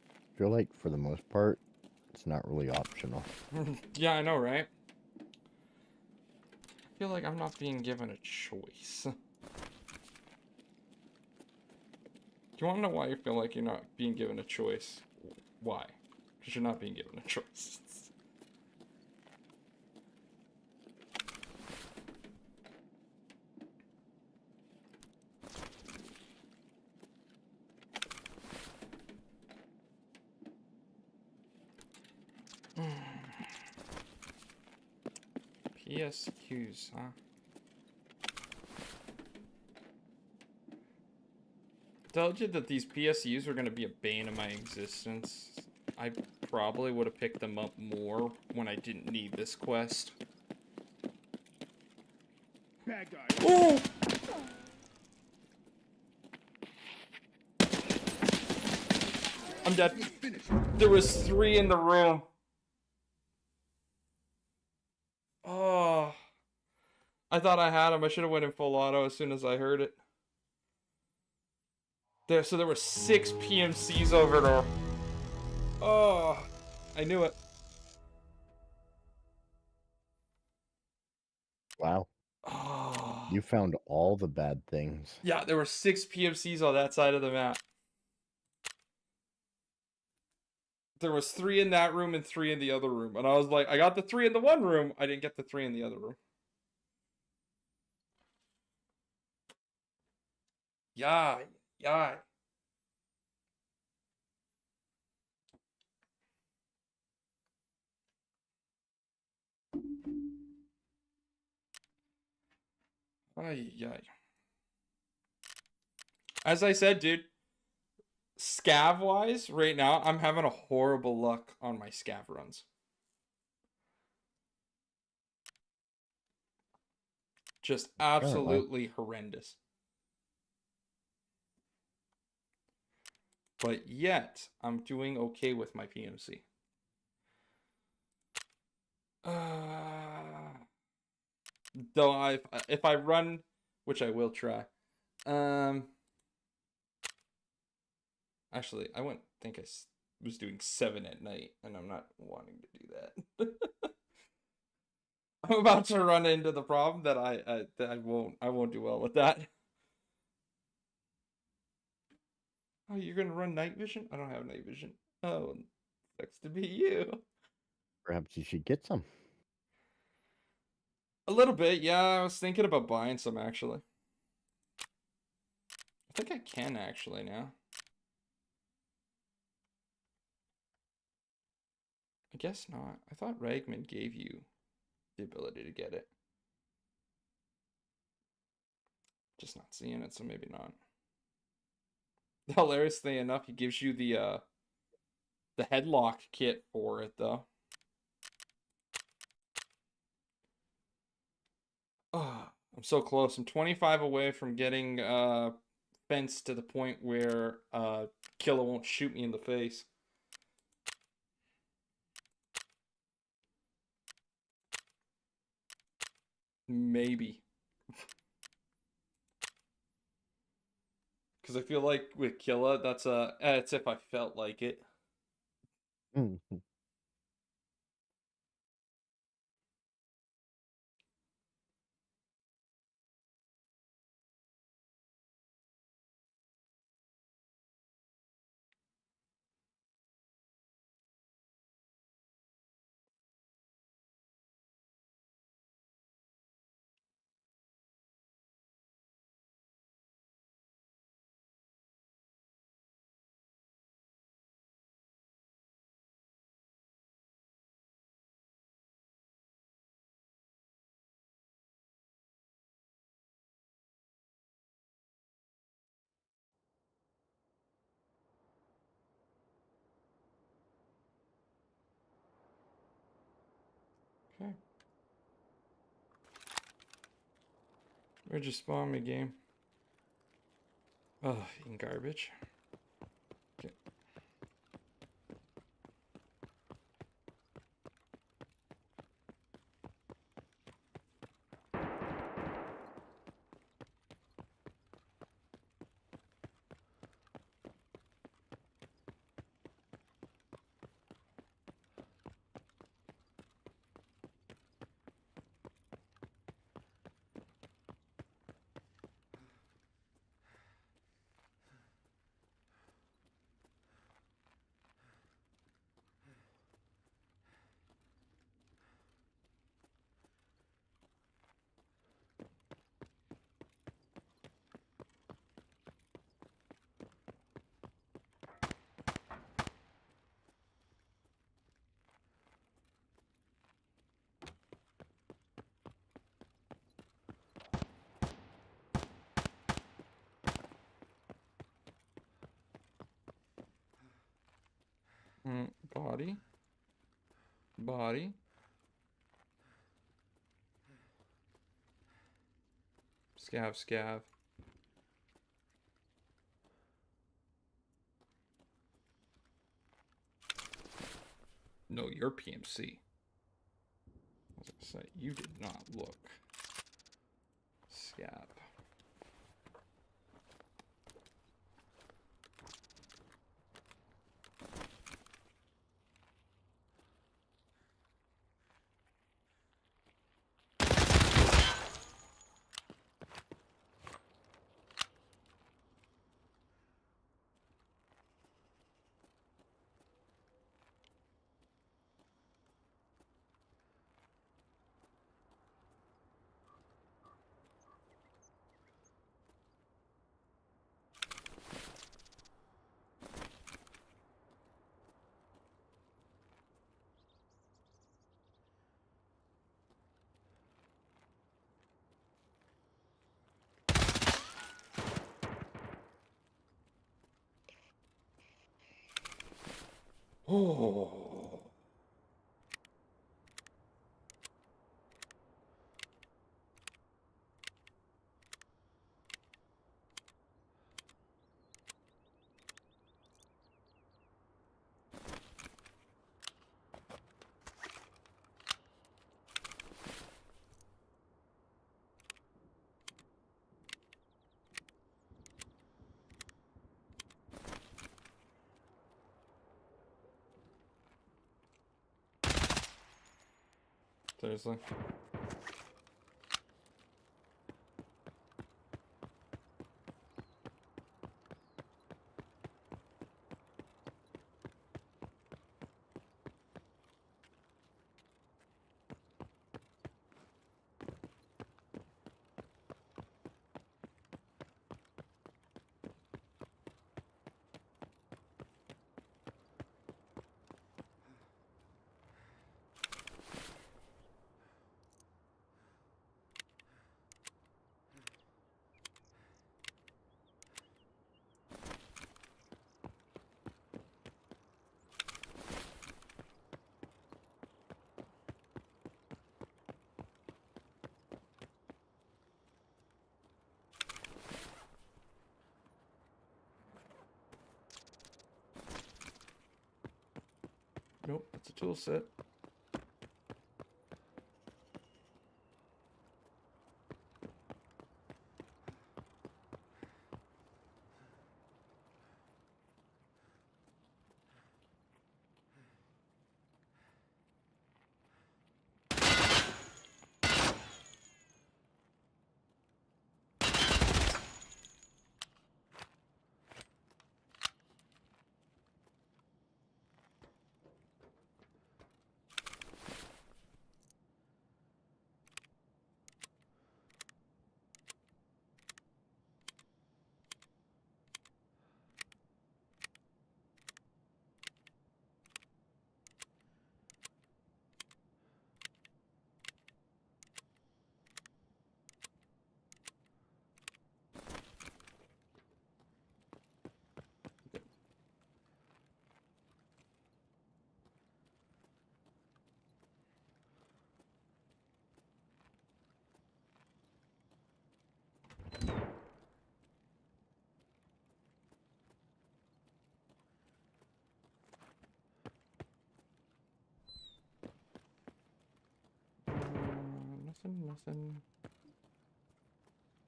Speaker 2: I feel like, for the most part, it's not really optional.
Speaker 1: Yeah, I know, right? I feel like I'm not being given a choice. Do you want to know why you feel like you're not being given a choice? Why? Because you're not being given a choice. PSQs, huh? Told you that these PSUs were going to be a bane of my existence. I probably would have picked them up more when I didn't need this quest.
Speaker 3: Bad guy.
Speaker 1: Oh! I'm dead. There was 3 in the room. Oh. I thought I had him. I should have went in full auto as soon as I heard it. So there were 6 PMCs over there. Oh, I knew it.
Speaker 2: Wow.
Speaker 1: Oh.
Speaker 2: You found all the bad things.
Speaker 1: Yeah, there were 6 PMCs on that side of the map. There was 3 in that room and 3 in the other room. And I was like, I got the 3 in the one room. I didn't get the 3 in the other room. Yeah, yeah. Ay, ay. As I said, dude, scav wise, right now, I'm having a horrible luck on my scav runs. Just
Speaker 2: Apparently.
Speaker 1: absolutely horrendous. But yet, I'm doing okay with my PMC. Though if I run, which I will try. Actually, I wouldn't think was doing 7 at night, and I'm not wanting to do that. I'm about to run into the problem that I won't do well with that. Oh, you're gonna run night vision? I don't have night vision. Oh, sucks to be you.
Speaker 2: Perhaps you should get some.
Speaker 1: A little bit, yeah. I was thinking about buying some actually. I think I can actually now. I guess not. I thought Ragman gave you the ability to get it. Just not seeing it, so maybe not. Hilariously enough, he gives you the headlock kit for it though. Oh, I'm so close. I'm 25 away from getting fenced to the point where Killa won't shoot me in the face. Maybe. Because I feel like with Killa, it's if I felt like it.
Speaker 2: Mhm.
Speaker 1: Okay. Where'd you spawn me, game? Oh, in garbage. Okay. Body. Body. Scav, scav. No, you're PMC. I was gonna say, you did not look. Scav. Oh. Seriously. Nope, it's a tool set.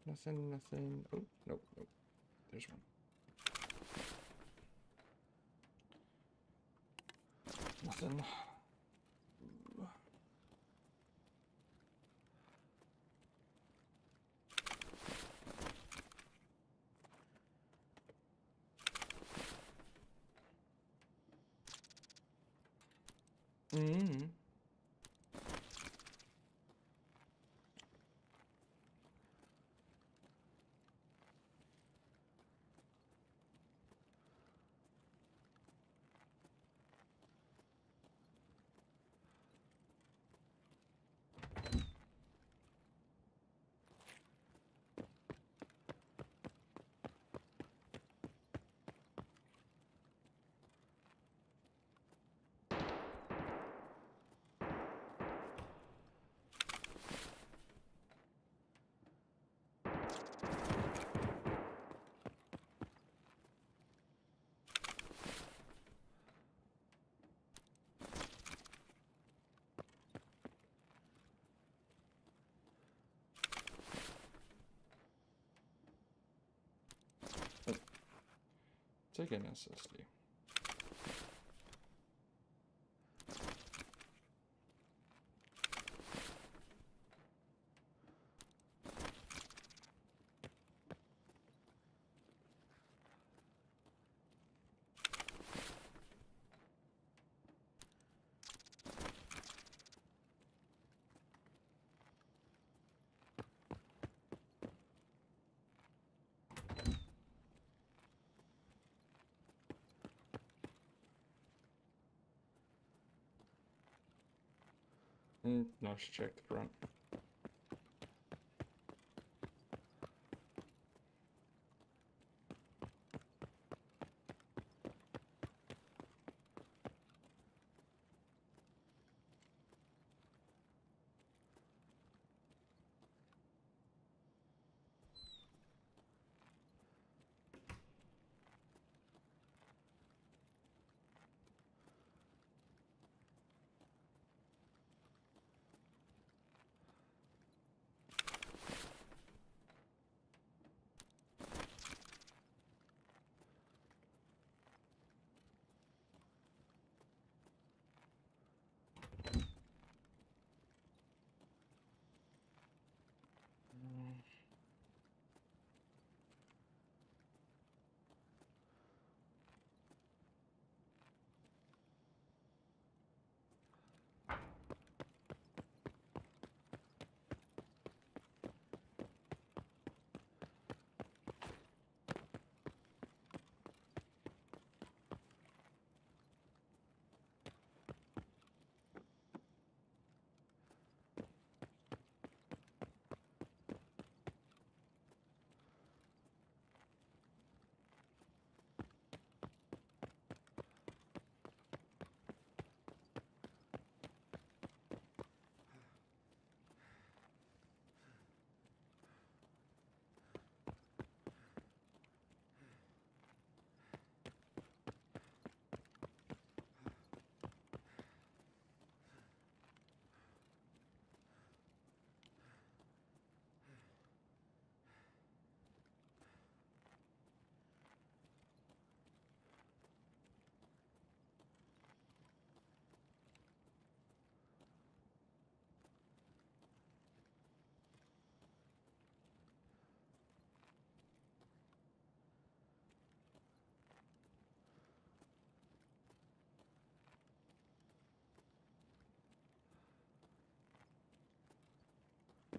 Speaker 1: Nothing. Nothing. Oh, nope. There's one. Nothing. Mm. Take an SSD. No, I should check the front.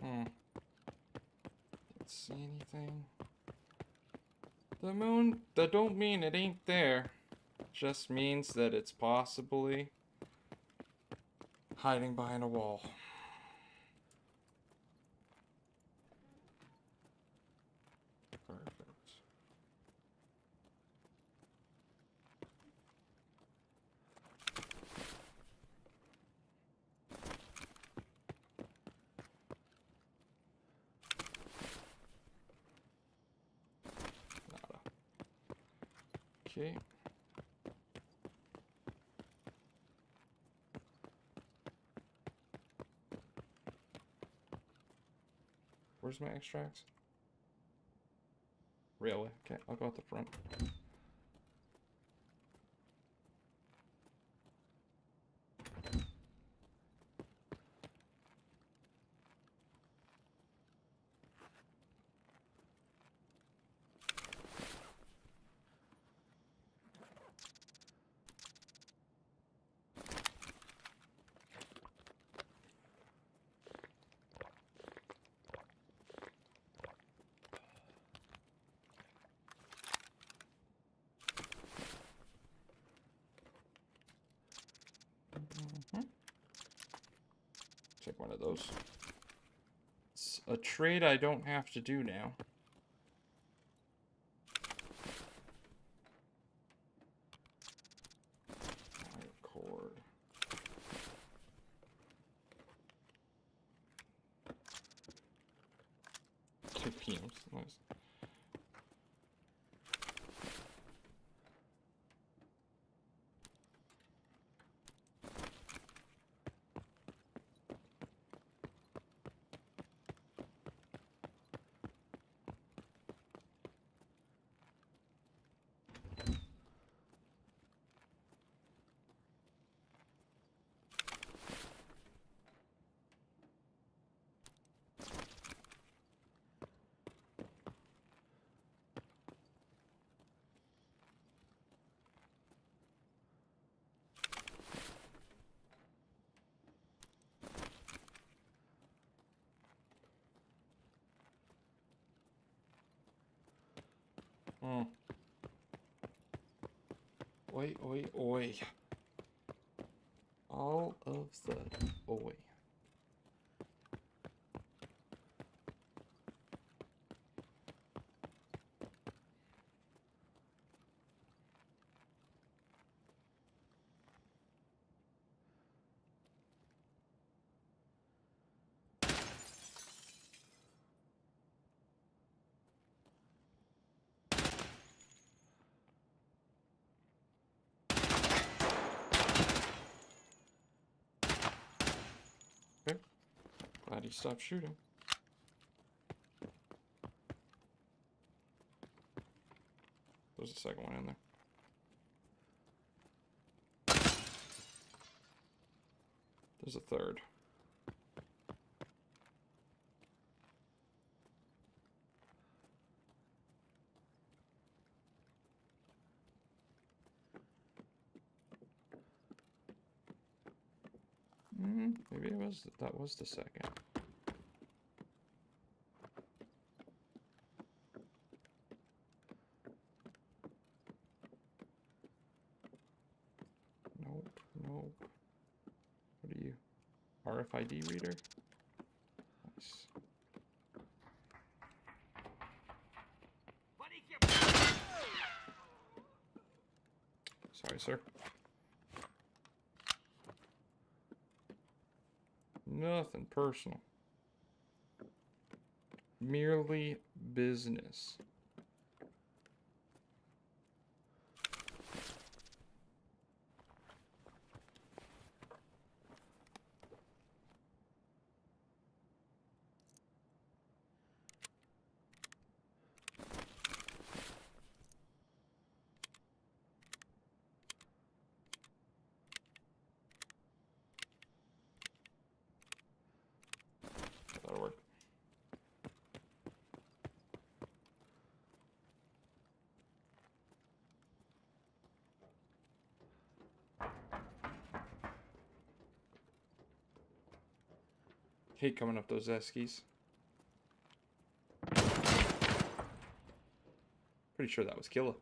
Speaker 1: Didn't see anything. The moon, that don't mean it ain't there. Just means that it's possibly hiding behind a wall. Perfect. Nada. Okay. Where's my extracts? Railway. Okay, I'll go at the front. Take one of those. It's a trade I don't have to do now. Cord. Two PMs. Nice. Oi, oi, oi. All of the oi. Okay. Glad he stopped shooting. There's a second one in there. There's a third. Maybe it was, that was the second. Nope, nope. What are you? RFID reader? Nice. Sorry, sir. Nothing personal. Merely business. That'll work. Hate coming up those Eskies. Pretty sure that was Killa.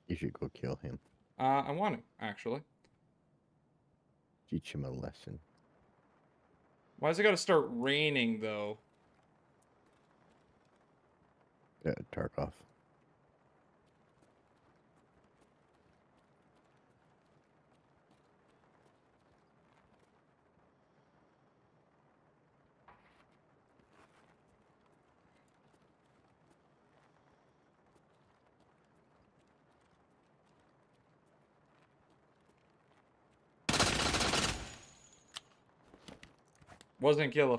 Speaker 2: You should go kill him.
Speaker 1: I want to, actually.
Speaker 2: Teach him a lesson.
Speaker 1: Why's it gotta start raining, though?
Speaker 2: Tarkov.
Speaker 1: Wasn't Killa.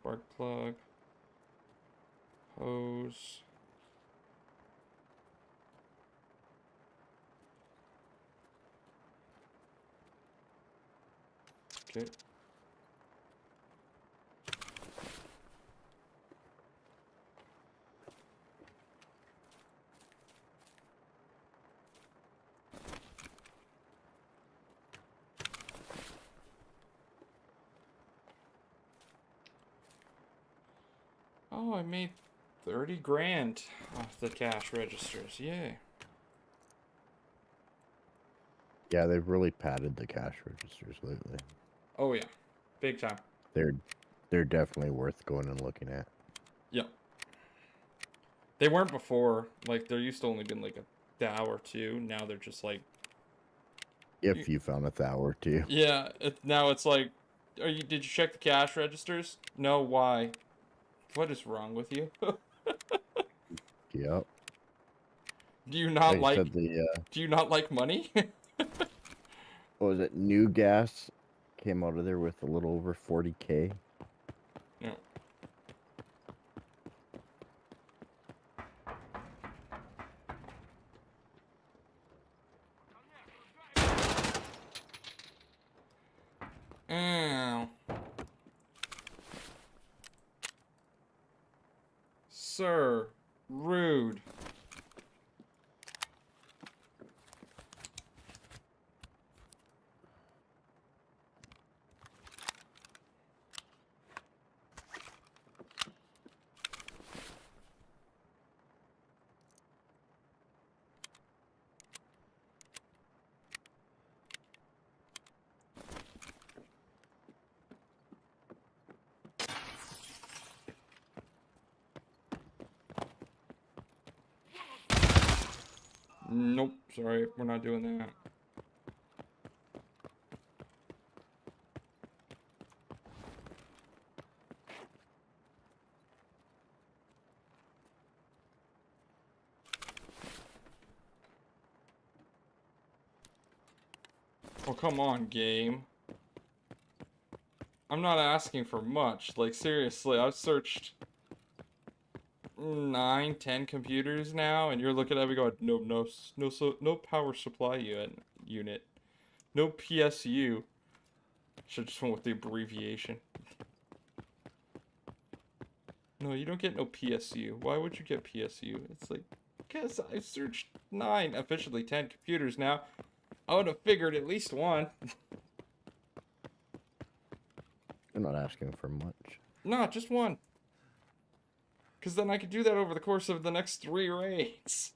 Speaker 1: Spark plug. Hose. Okay. Oh, I made 30 grand off the cash registers. Yay.
Speaker 2: Yeah, they've really padded the cash registers lately.
Speaker 1: Oh, yeah. Big time.
Speaker 2: They're definitely worth going and looking at.
Speaker 1: Yep. They weren't before. Like, there used to only been like a thou or two. Now they're just like...
Speaker 2: If you found a thou or two.
Speaker 1: Yeah, now it's like... did you check the cash registers? No, why? What is wrong with you?
Speaker 2: Yep.
Speaker 1: Do you not
Speaker 2: Like I
Speaker 1: like...
Speaker 2: said, the
Speaker 1: Do you not like money?
Speaker 2: what was it? New gas came out of there with a little over 40K.
Speaker 1: No. Ow. Sir. Rude. Nope. Sorry, we're not doing that. Oh, come on, game. I'm not asking for much. Like, seriously, I've searched 9, 10 computers now, and you're looking at me going, no power supply unit. No PSU. Should've just went with the abbreviation. No, you don't get no PSU. Why would you get PSU? It's like, because I searched 9, officially 10 computers now. I would have figured at least one.
Speaker 2: I'm not asking for much.
Speaker 1: No, just one. Because then I could do that over the course of the next 3 raids.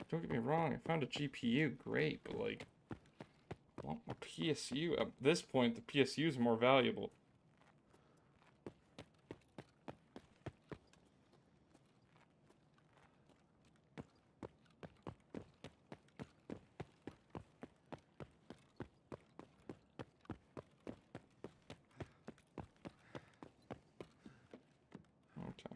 Speaker 1: don't get me wrong, I found a GPU, great, but like, I want my PSU. At this point, the PSU is more valuable. Okay.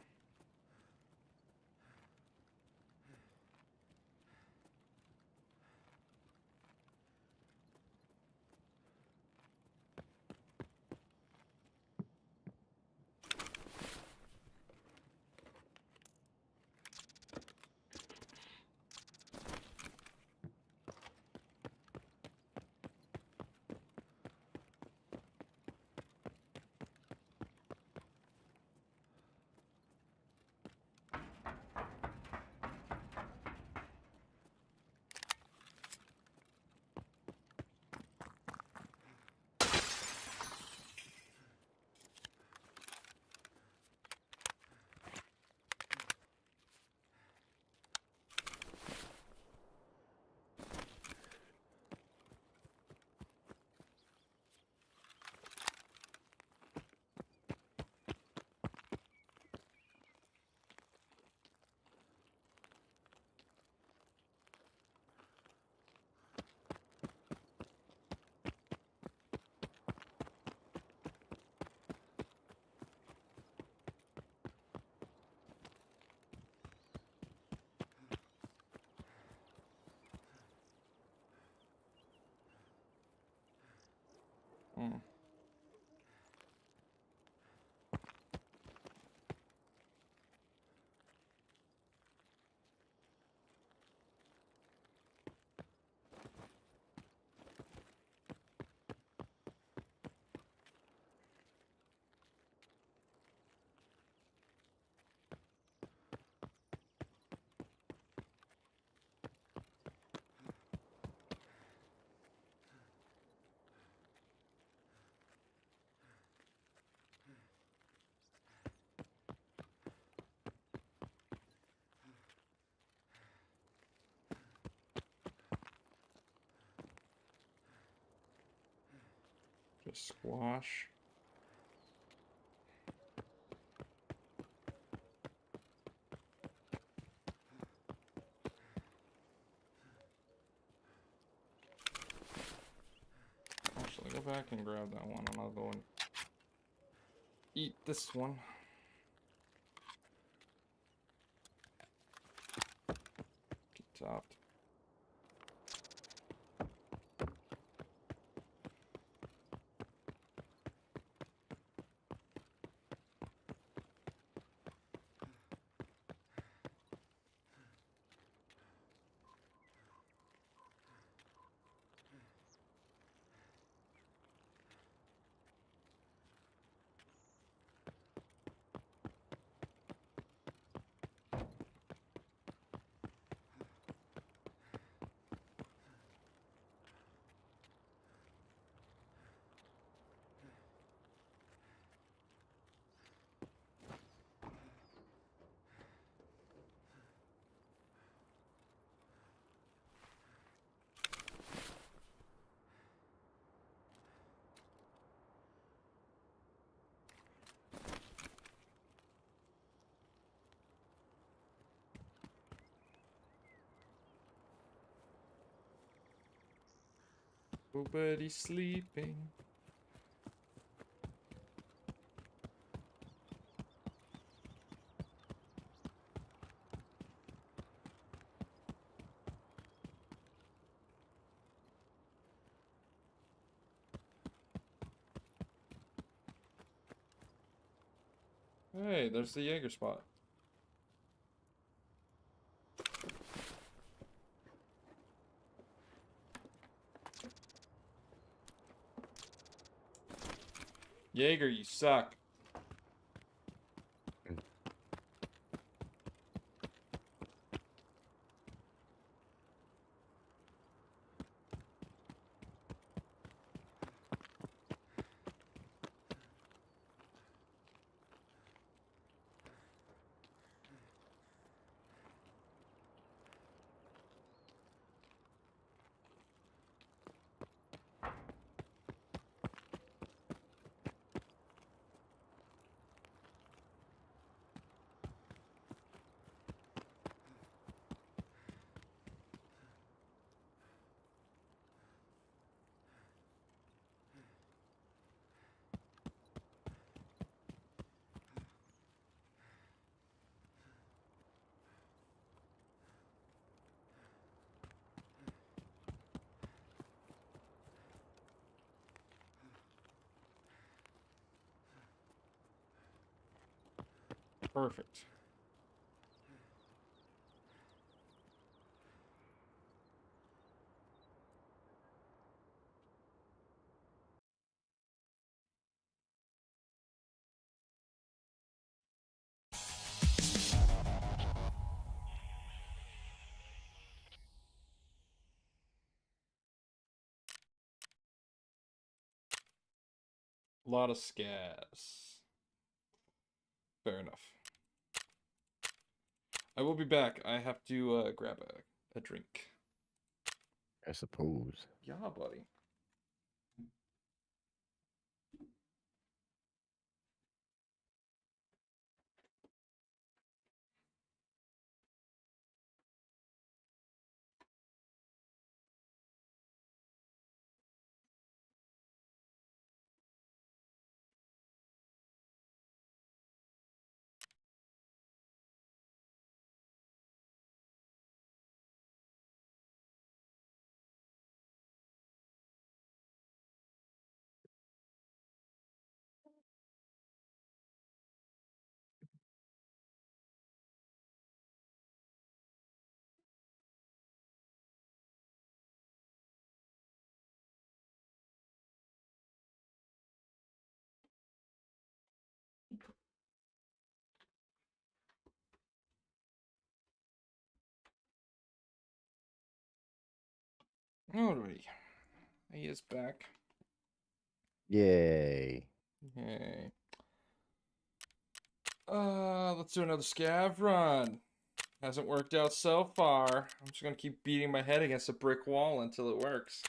Speaker 1: Hmm. Just squash. Actually, go back and grab that one, and I'll go and eat this one. Get topped. Nobody's sleeping. Hey, there's the Jaeger spot. Jaeger, you suck. Perfect. A lot of scavs. Fair enough. I will be back. I have to grab a drink.
Speaker 2: I suppose.
Speaker 1: Yeah, buddy. Alrighty. He is back.
Speaker 2: Yay.
Speaker 1: Yay. Let's do another scav run. Hasn't worked out so far. I'm just gonna keep beating my head against a brick wall until it works.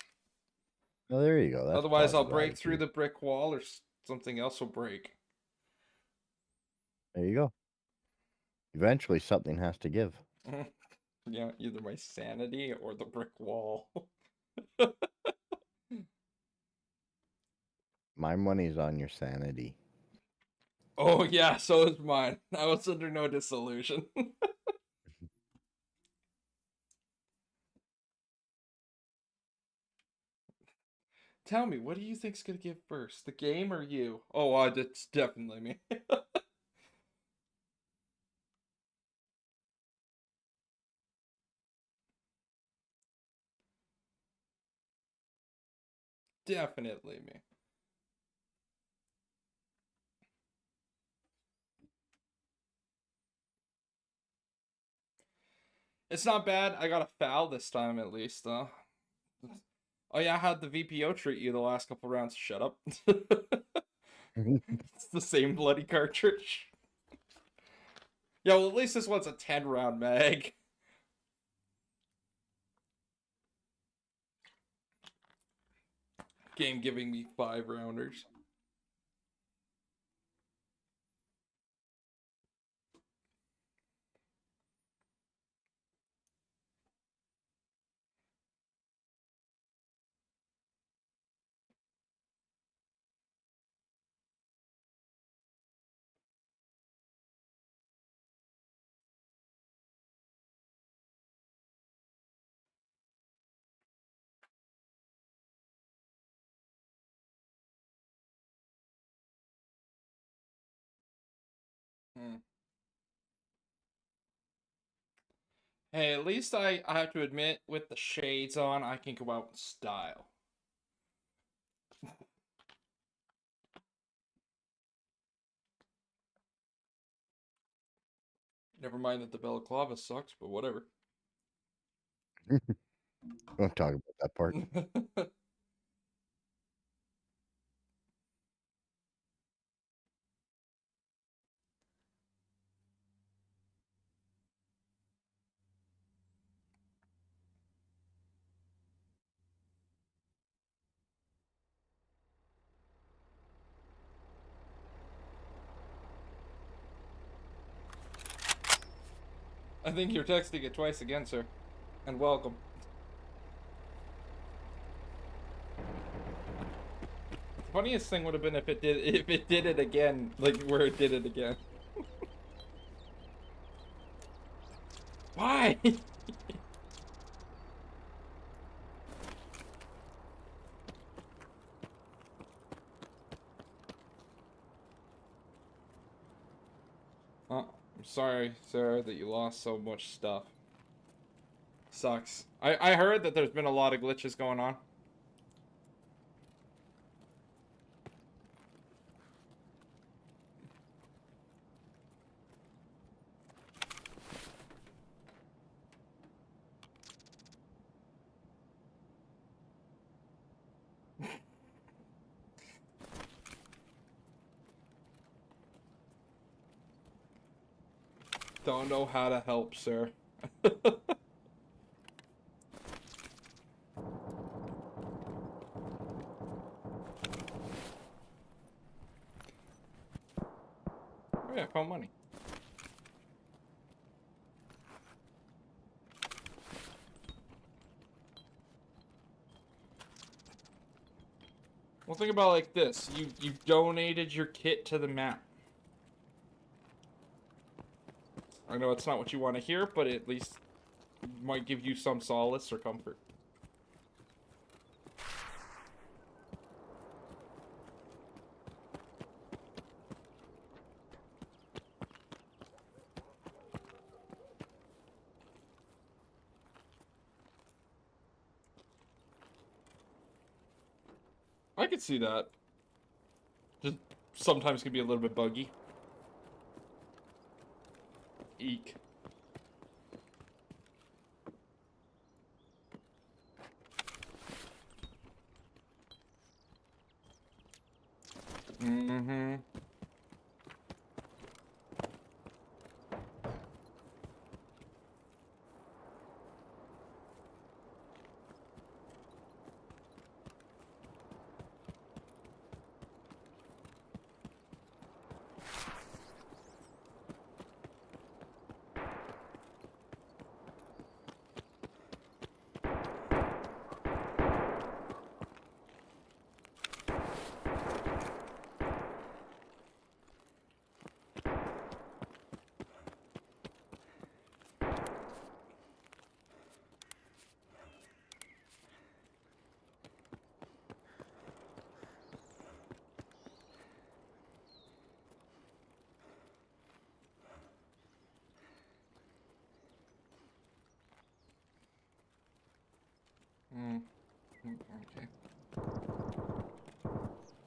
Speaker 2: Oh, there you go. That's
Speaker 1: Otherwise, I'll
Speaker 2: positive
Speaker 1: break through
Speaker 2: attitude.
Speaker 1: the brick wall or something else will break.
Speaker 2: There you go. Eventually, something has to give.
Speaker 1: Yeah, either my sanity or the brick wall.
Speaker 2: My money's on your sanity.
Speaker 1: Oh, yeah, so is mine. I was under no disillusion. Tell me, what do you think's gonna give first? The game or you? Oh, it's definitely me. Definitely me. It's not bad. I got a foul this time at least, though. Oh yeah, how'd the VPO treat you the last couple rounds? Shut up. It's the same bloody cartridge. Yeah, well at least this one's a 10-round mag. Game giving me 5-rounders. Hmm. Hey, at least I have to admit, with the shades on, I can go out in style. Never mind that the balaclava sucks, but whatever.
Speaker 2: Don't talk about that part.
Speaker 1: I think you're texting it twice again, sir. And welcome. The funniest thing would have been if it did it again, like where it did it again. Why? I'm sorry, Sarah, that you lost so much stuff. Sucks. I heard that there's been a lot of glitches going on. Don't know how to help, sir. Oh yeah, found money. Well, think about it like this. You've donated your kit to the map. I know it's not what you want to hear, but at least might give you some solace or comfort. I could see that. Just sometimes can be a little bit buggy. Eek. Mm-hmm. Mm. Okay.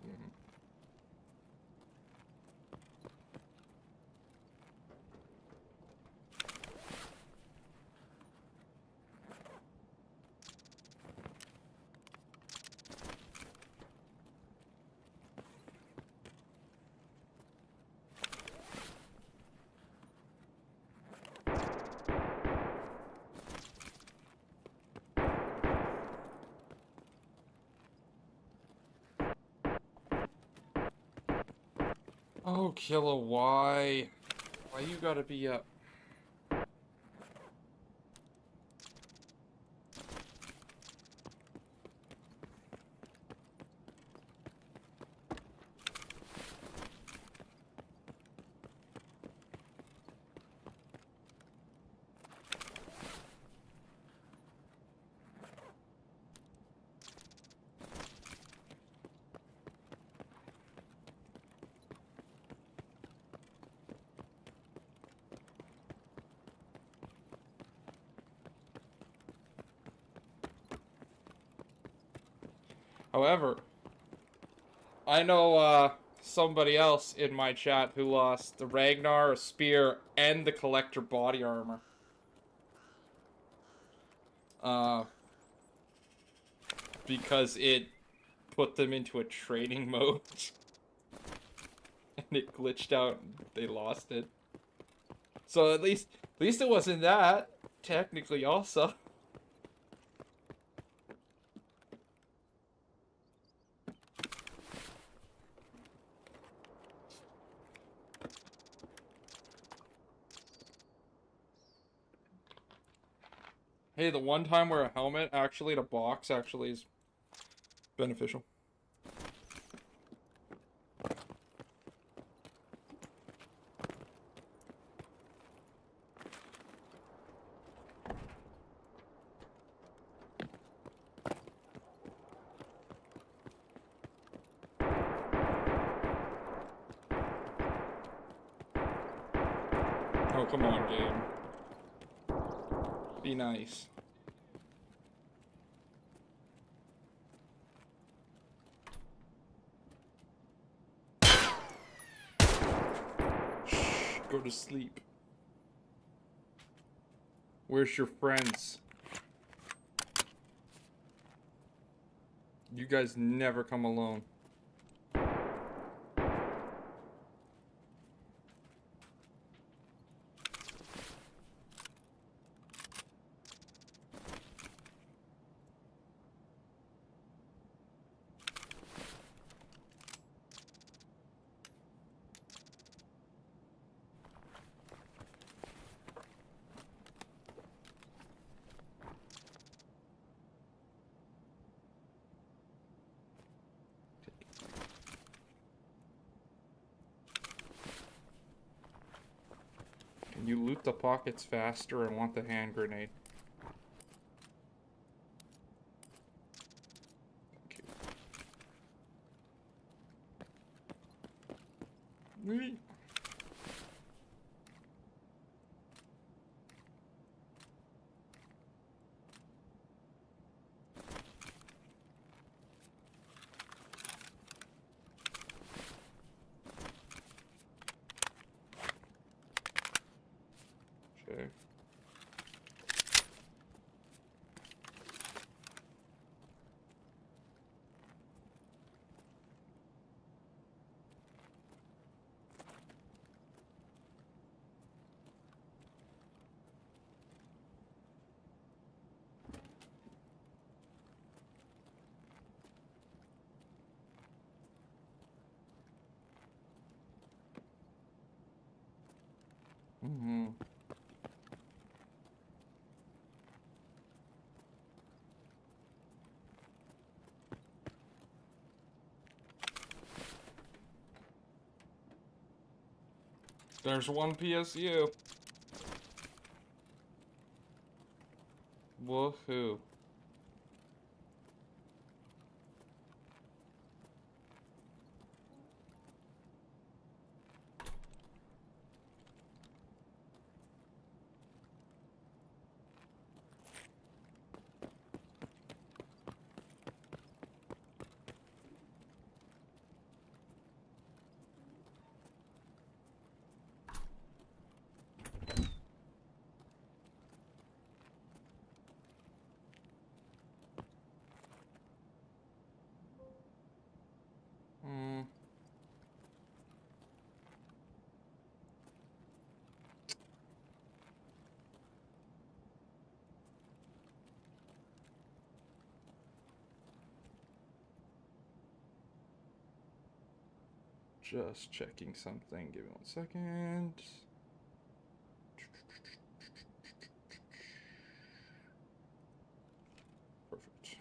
Speaker 1: Mm. Oh, Killa, why? Why you gotta be up? However, I know somebody else in my chat who lost the Ragnar, a spear, and the collector body armor. Uh, because it put them into a training mode. And it glitched out and they lost it. So at least it wasn't that, technically also. Hey, the one time where a helmet actually in a box actually is beneficial. Oh, come on, game. Be nice. Shh, go to sleep. Where's your friends? You guys never come alone. Can you loot the pockets faster? I want the hand grenade. Thank you. Whee! Okay. Mm-hmm. There's one PSU. Woohoo. Hmm. Just checking something. Give me 1 second. Perfect.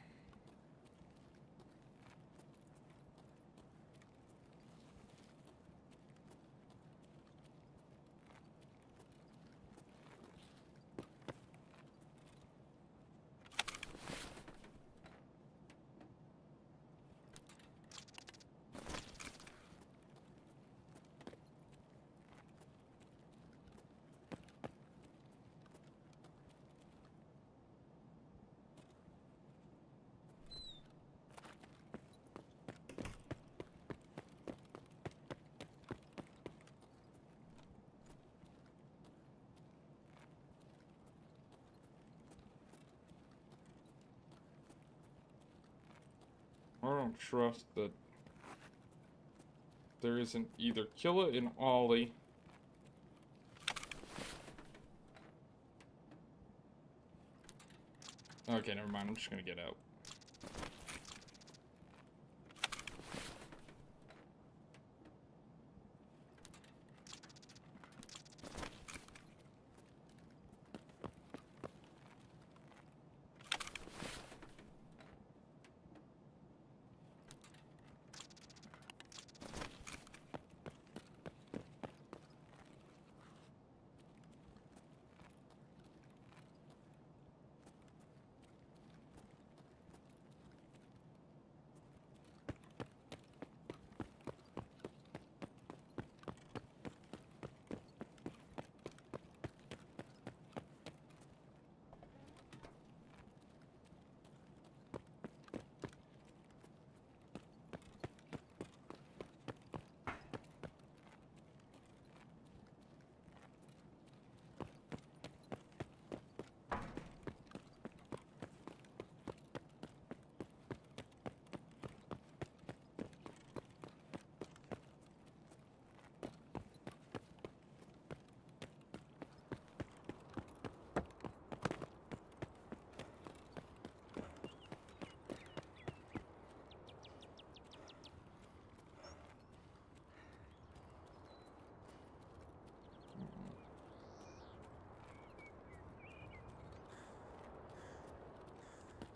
Speaker 1: I don't trust that there isn't either kill it in Ollie. Okay, never mind. I'm just gonna get out.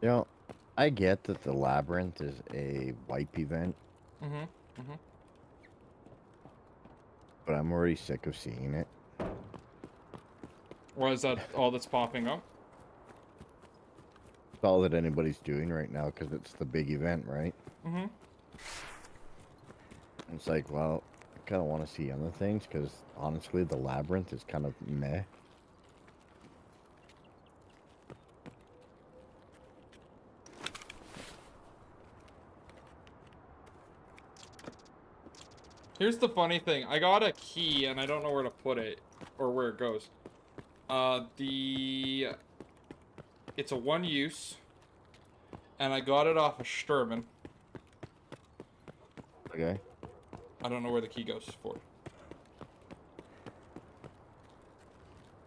Speaker 2: You know, I get that the labyrinth is a wipe event,
Speaker 1: Mm-hmm. Mm-hmm.
Speaker 2: but I'm already sick of seeing it.
Speaker 1: Or is that all that's popping up?
Speaker 2: It's all that anybody's doing right now because it's the big event, right?
Speaker 1: Mm-hmm.
Speaker 2: And it's like, well, I kind of want to see other things because honestly, the labyrinth is kind of meh.
Speaker 1: Here's the funny thing. I got a key and I don't know where to put it or where it goes. It's a one use and I got it off of Sturman.
Speaker 2: Okay.
Speaker 1: I don't know where the key goes for.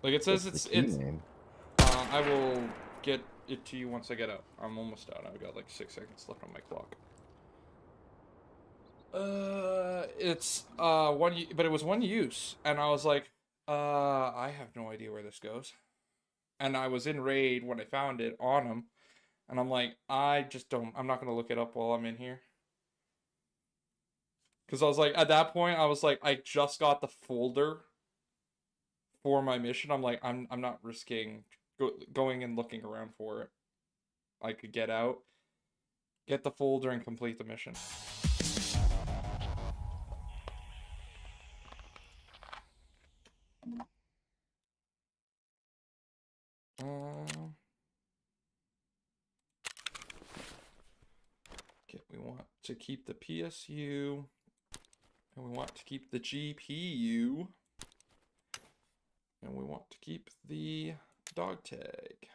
Speaker 1: Like it says
Speaker 2: What's the key
Speaker 1: it's
Speaker 2: name?
Speaker 1: I will get it to you once I get out. I'm almost out. I've got like 6 seconds left on my clock. It's but it was one use, and I was like, I have no idea where this goes. And I was in raid when I found it on him, and I'm like, I'm not gonna look it up while I'm in here. Because I was like, at that point, I was like, I just got the folder for my mission. I'm like, I'm not risking going and looking around for it. I could get out, get the folder, and complete the mission. Um, okay, we want to keep the PSU, and we want to keep the GPU, and we want to keep the dog tag,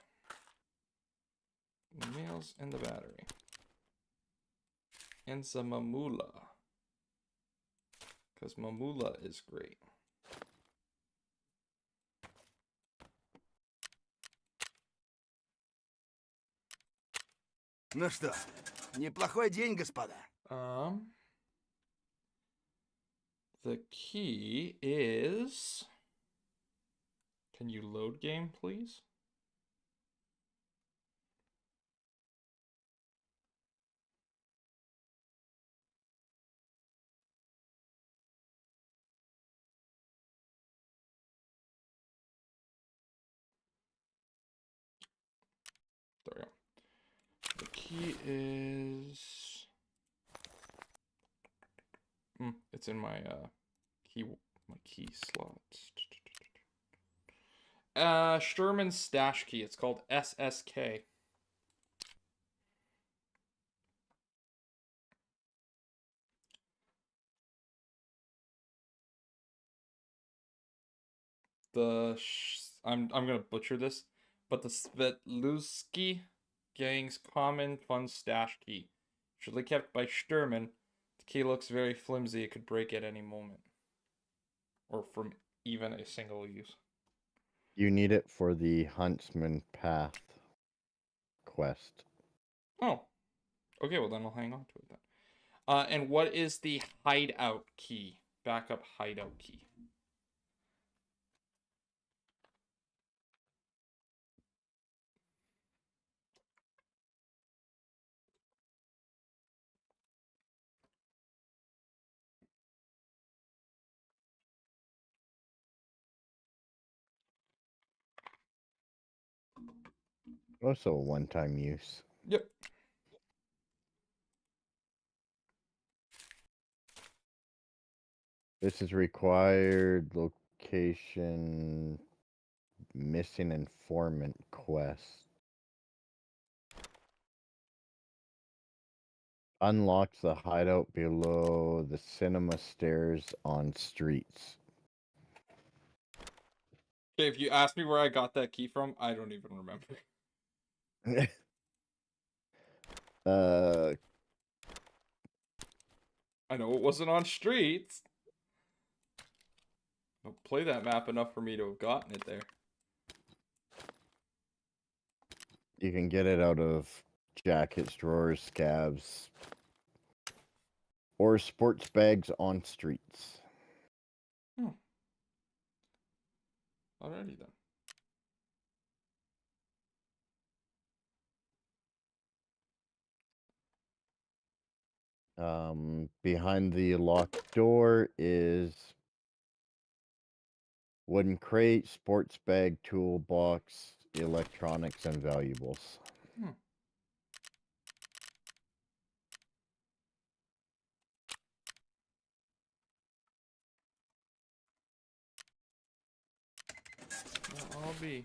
Speaker 1: nails, and the battery, and some Mamula, because Mamula is great.
Speaker 3: Ну что, неплохой день, господа.
Speaker 1: The key is. Can you load game, please? There we go. The key is. It's in my key slots. Sturman's stash key. It's called SSK. I'm gonna butcher this, but the Svetluzsky gang's common fun stash key. Usually kept by Sturman, the key looks very flimsy. It could break at any moment, or from even a single use.
Speaker 2: You need it for the Huntsman Path quest.
Speaker 1: Oh, okay. Well, then I'll hang on to it then. And what is the hideout key? Backup hideout key.
Speaker 2: Also, a one-time use.
Speaker 1: Yep.
Speaker 2: This is required location missing informant quest. Unlocks the hideout below the cinema stairs on streets.
Speaker 1: Okay, if you ask me where I got that key from, I don't even remember.
Speaker 2: uh,
Speaker 1: I know it wasn't on streets. Don't play that map enough for me to have gotten it there.
Speaker 2: you can get it out of jackets, drawers, scabs, or sports bags on streets.
Speaker 1: Alrighty then.
Speaker 2: Behind the locked door is wooden crate, sports bag, toolbox, electronics, and valuables.
Speaker 1: Hmm. Well, I'll be.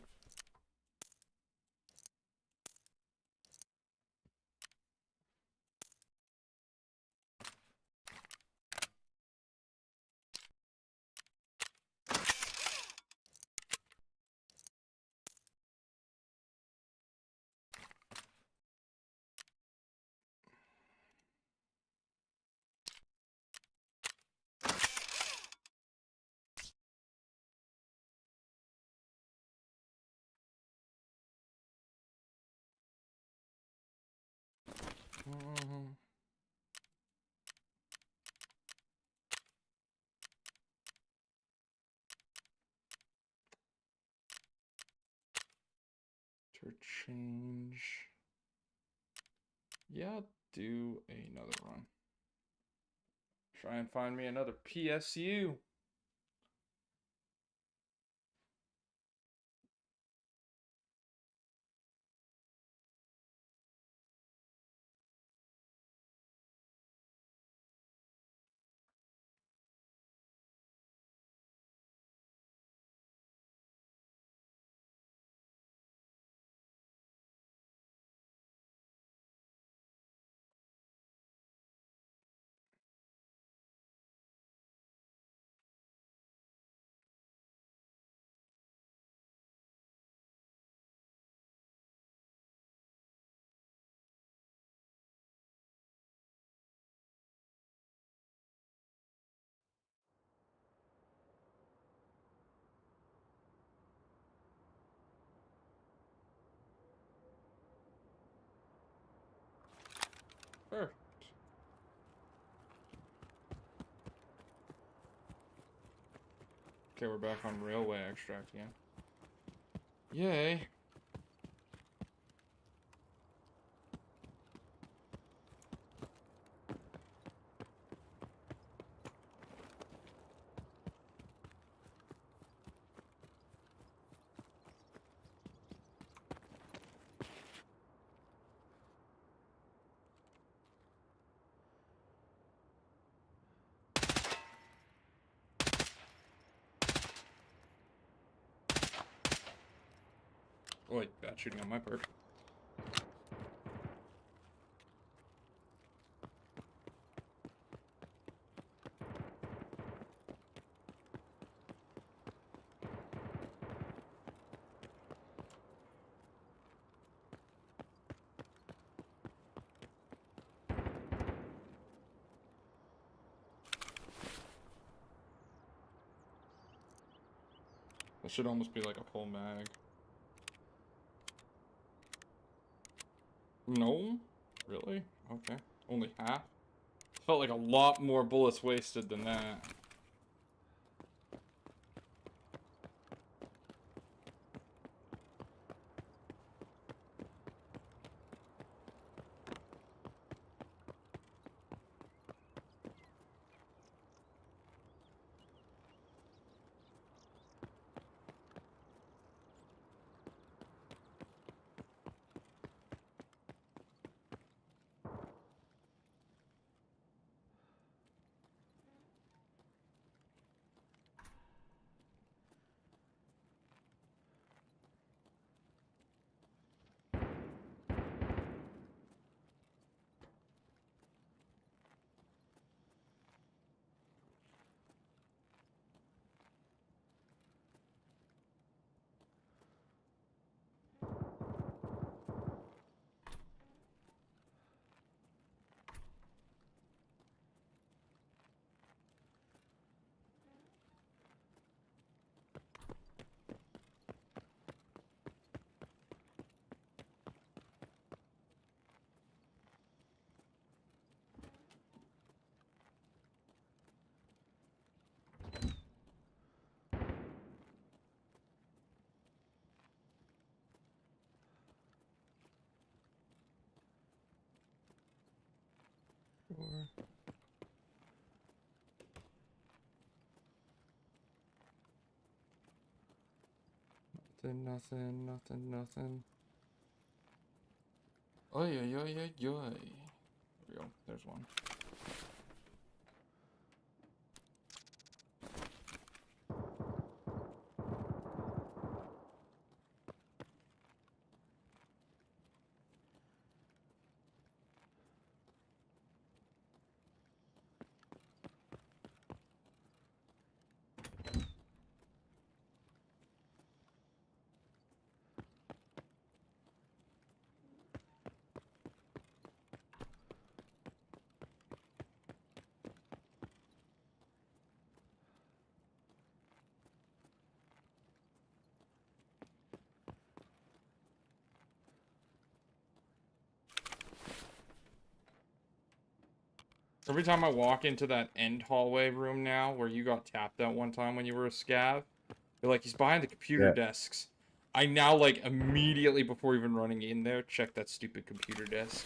Speaker 1: To change. Yeah, I'll do another run. Try and find me another PSU. Perfect. Okay, we're back on railway extract again. Yay. Oh, wait, bad shooting on my part. That should almost be like a full mag. No? Really? Okay. Only half? Felt like a lot more bullets wasted than that. Nothing, nothing, nothing, nothing. Oi, oi, oi, oi, oi. There we go. There's one. Every time I walk into that end hallway room now, where you got tapped out one time when you were a scav, they're like, he's behind the computer
Speaker 2: Yeah.
Speaker 1: desks. I now, like, immediately before even running in there, check that stupid computer desk.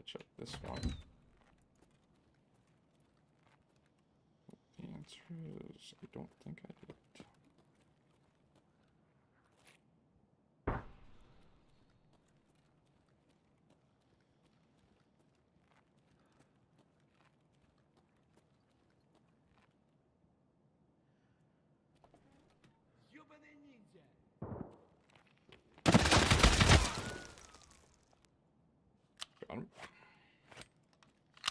Speaker 1: Check this one. The answer is, I don't think I did.
Speaker 3: Ёбаный ниндзя!
Speaker 1: Got him.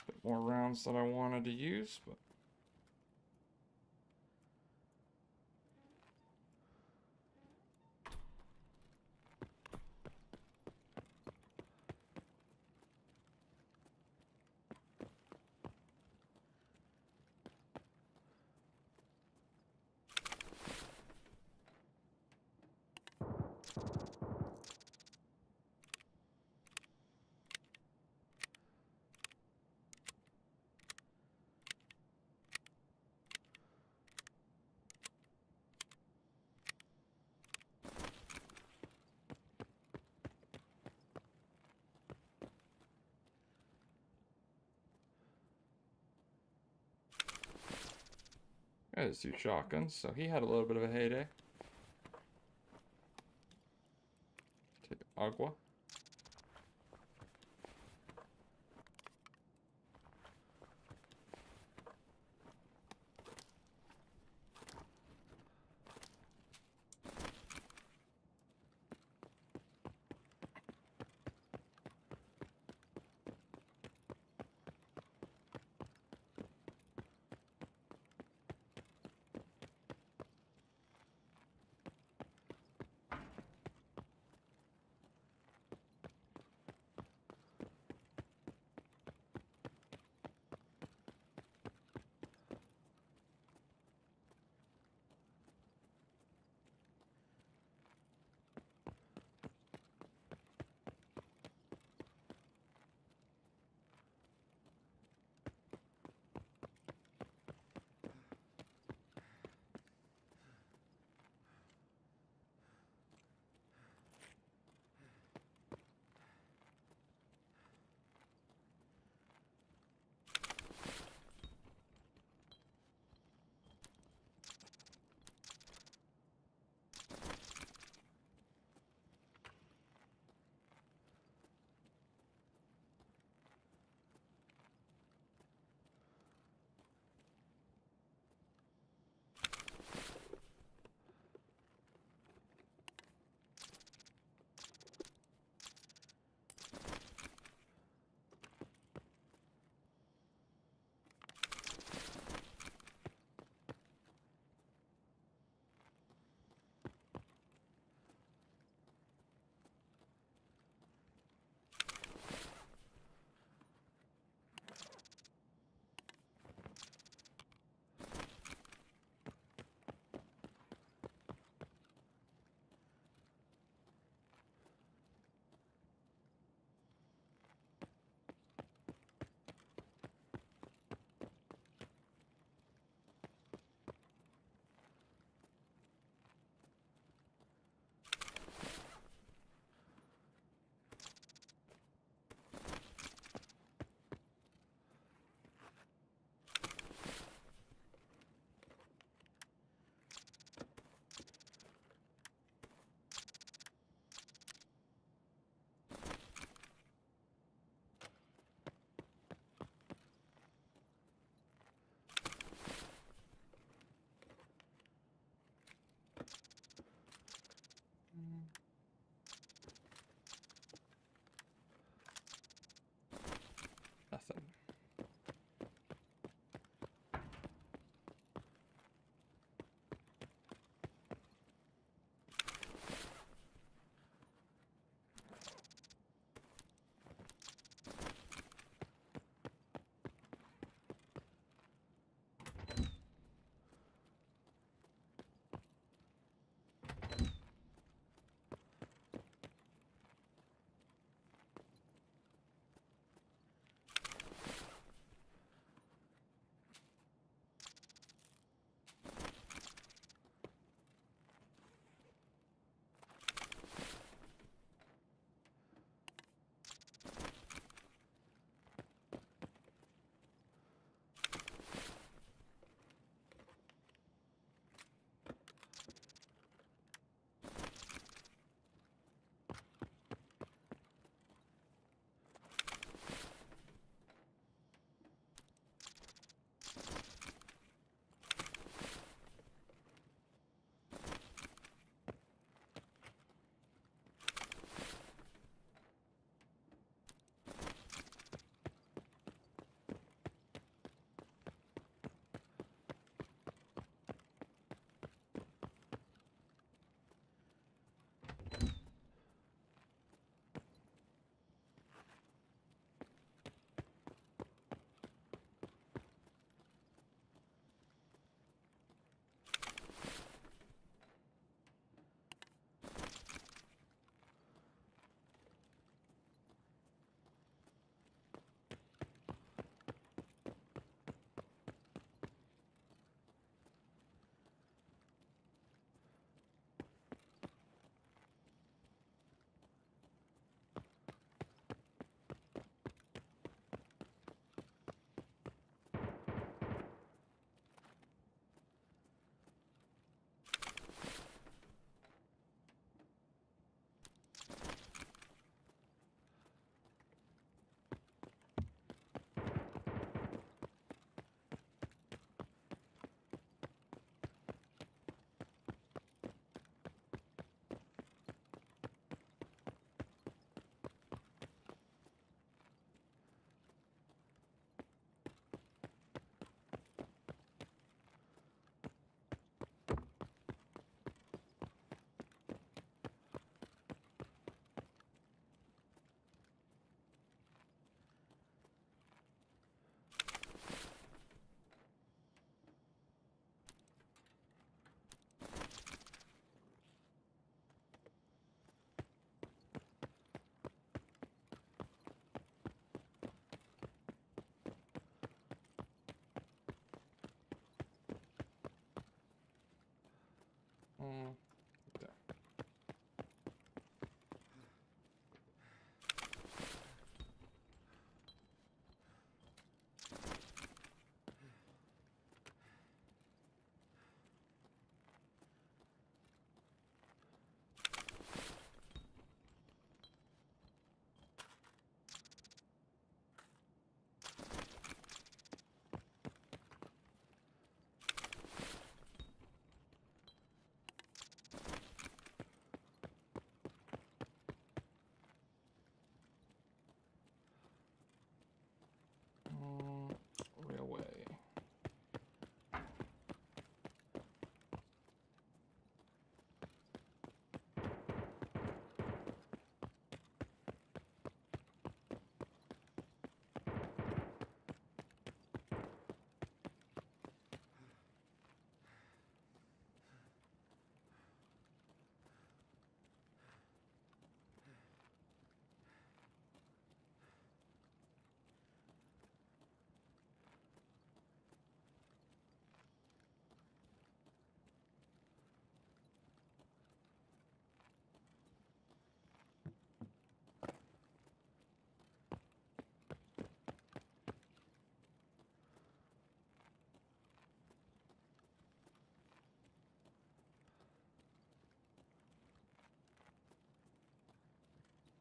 Speaker 1: Bit more rounds that I wanted to use, but there's 2 shotguns, so he had a little bit of a heyday. Take Agua.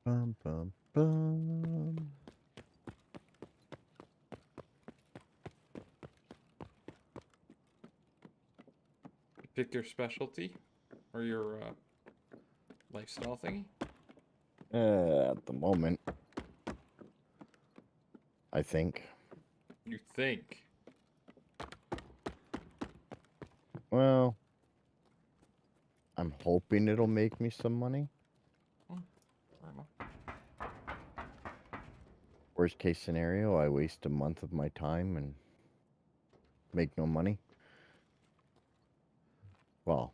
Speaker 2: Bum, bum, bum.
Speaker 1: Pick your specialty or your lifestyle thingy.
Speaker 2: At the moment, I think.
Speaker 1: You think?
Speaker 2: Well, I'm hoping it'll make me some money.
Speaker 1: Fair enough.
Speaker 2: Worst case scenario, I waste a month of my time and make no money. Well,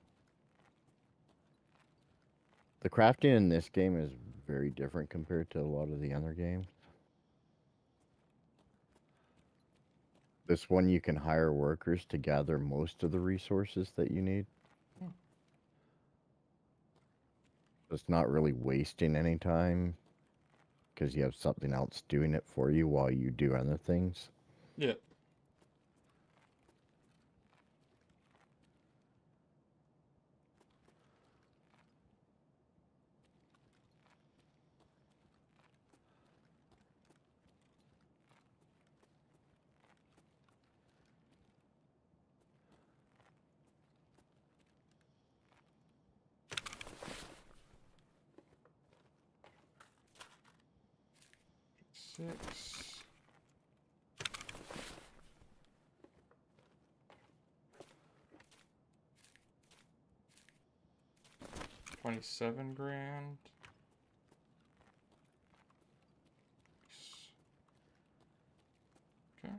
Speaker 2: the crafting in this game is very different compared to a lot of the other games. This one, you can hire workers to gather most of the resources that you need. It's not really wasting any time because you have something else doing it for you while you do other things.
Speaker 1: Yeah. Six. $27,000. Okay.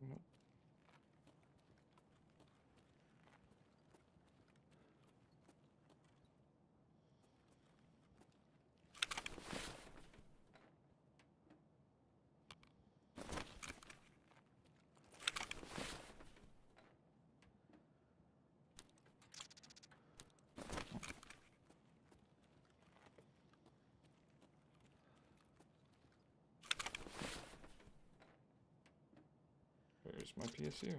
Speaker 1: Nope. There's my PSU.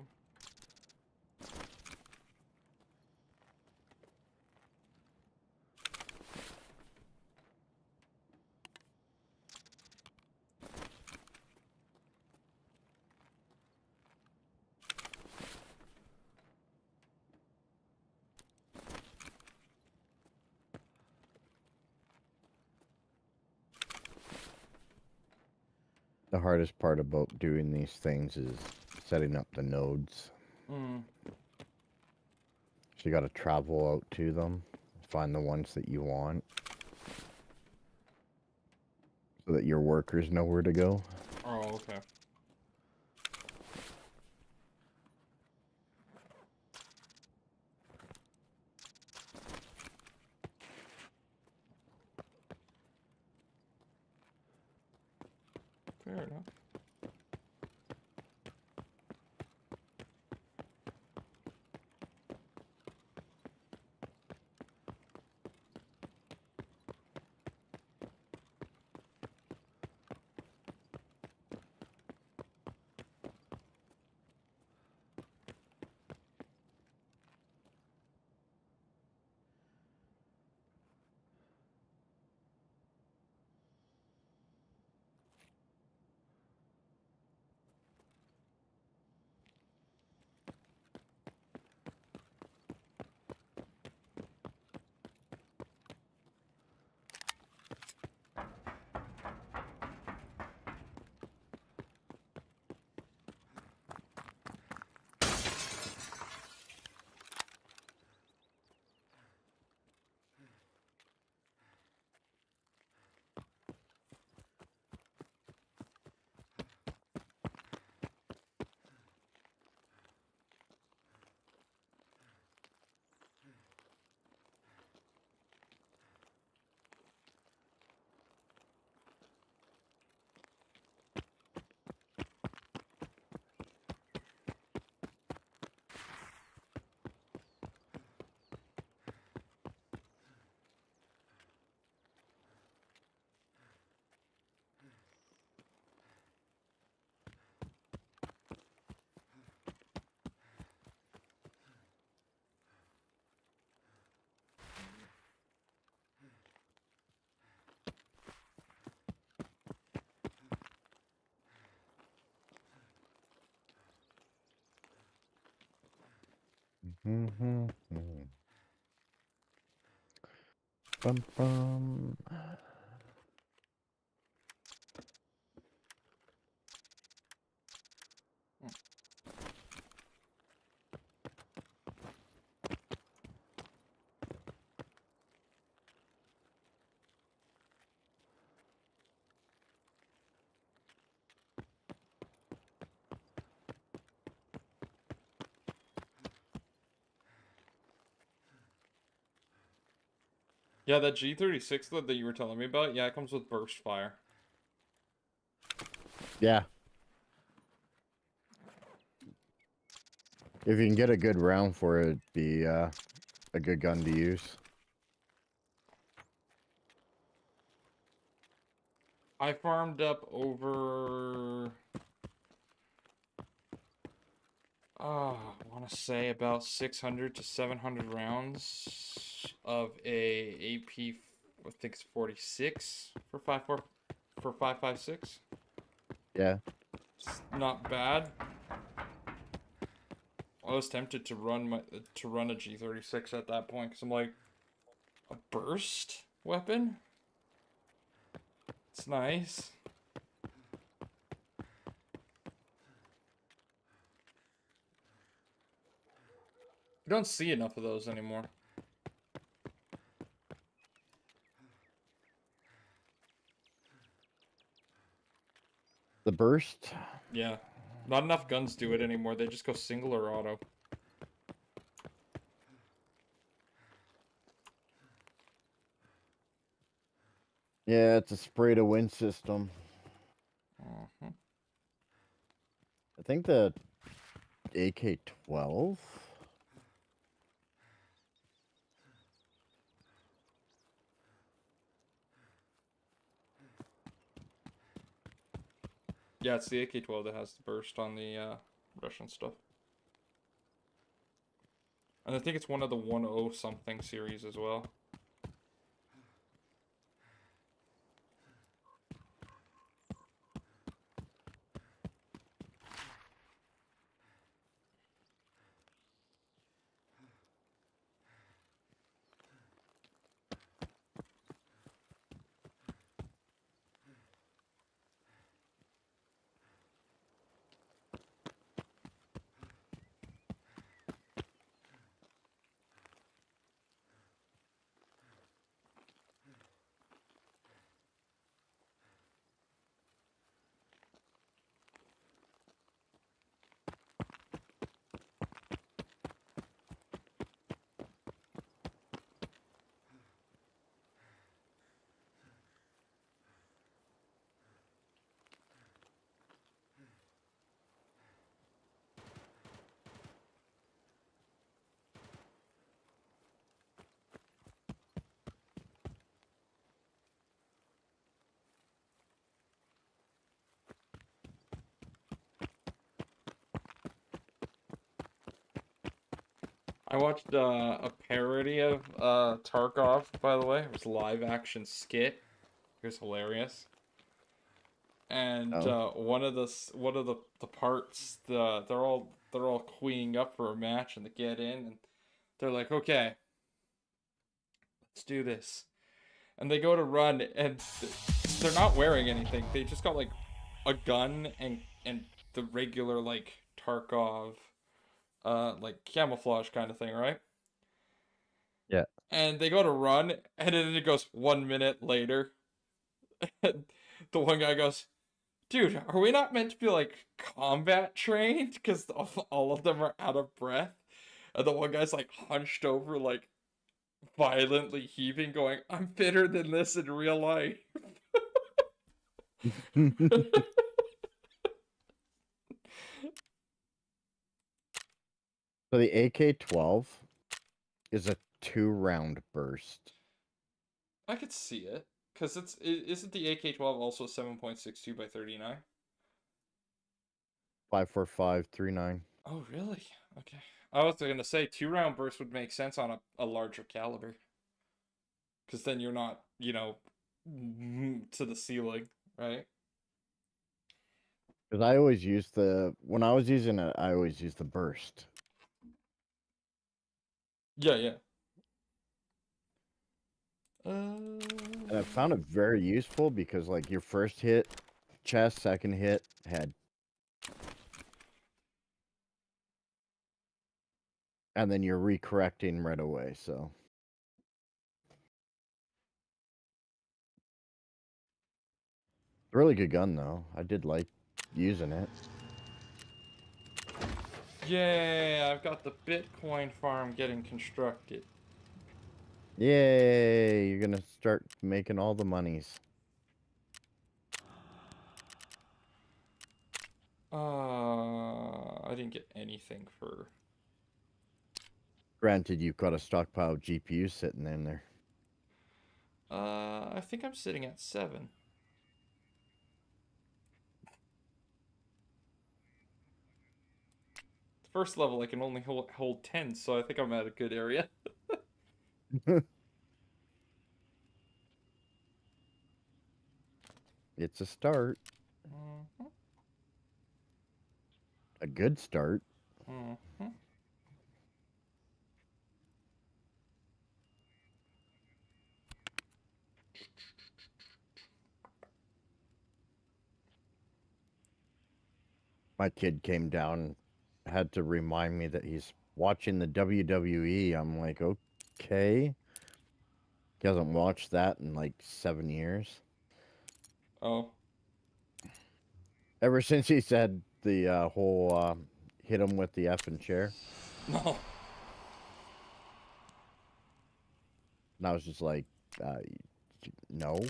Speaker 2: The hardest part about doing these things is setting up the nodes.
Speaker 1: Mm.
Speaker 2: So you got to travel out to them, find the ones that you want, so that your workers know where to go.
Speaker 1: Oh, okay. Fair enough.
Speaker 2: Bum, bum.
Speaker 1: Yeah, that G36 that you were telling me about, yeah, it comes with burst fire.
Speaker 2: Yeah. If you can get a good round for it, it'd be a good gun to use.
Speaker 1: I farmed up over... I want to say about 600 to 700 rounds of a AP, I think it's 46 for 5.56.
Speaker 2: Yeah.
Speaker 1: It's not bad. I was tempted to run a G36 at that point because I'm like, a burst weapon? It's nice. You don't see enough of those anymore.
Speaker 2: The burst?
Speaker 1: Yeah. Not enough guns do it anymore. They just go single or auto.
Speaker 2: Yeah, it's a spray to win system.
Speaker 1: Uh-huh.
Speaker 2: I think the AK-12.
Speaker 1: Yeah, it's the AK-12 that has the burst on the Russian stuff. And I think it's one of the 1.0 something series as well. I watched a parody of Tarkov, by the way. It was a live action skit. It was hilarious. And one of the parts, they're all queuing up for a match, and they get in, and they're like, okay, let's do this. And they go to run, and they're not wearing anything. They just got like a gun and the regular like Tarkov like camouflage kind of thing, right?
Speaker 2: Yeah.
Speaker 1: And they go to run, and then it goes 1 minute later. And the one guy goes, dude, are we not meant to be like combat trained? Because all of them are out of breath. And the one guy's like hunched over, like violently heaving, going, I'm fitter than this in real life.
Speaker 2: So the AK-12 is a 2-round burst.
Speaker 1: I could see it. Because isn't the AK-12 also 7.62 by 39?
Speaker 2: 5.45, 3.9.
Speaker 1: Oh, really? Okay. I was going to say 2-round burst would make sense on a larger caliber. Because then you're not, to the ceiling, right?
Speaker 2: Because I always use when I was using it, I always used the burst.
Speaker 1: Yeah, yeah.
Speaker 2: And I found it very useful because, like, your first hit, chest, second hit, head. And then you're recorrecting right away, so. Really good gun, though. I did like using it.
Speaker 1: Yay, I've got the Bitcoin farm getting constructed.
Speaker 2: Yay! You're gonna start making all the monies.
Speaker 1: I didn't get anything for...
Speaker 2: Granted, you've got a stockpile of GPUs sitting in there.
Speaker 1: I think I'm sitting at 7. The first level I can only hold 10, so I think I'm at a good area.
Speaker 2: It's a start.
Speaker 1: Mm-hmm.
Speaker 2: A good start.
Speaker 1: Mm-hmm.
Speaker 2: My kid came down, had to remind me that he's watching the WWE. I'm like, okay. He hasn't watched that in like 7 years.
Speaker 1: Oh.
Speaker 2: Ever since he said the whole hit him with the effing chair.
Speaker 1: No.
Speaker 2: And I was just like, no.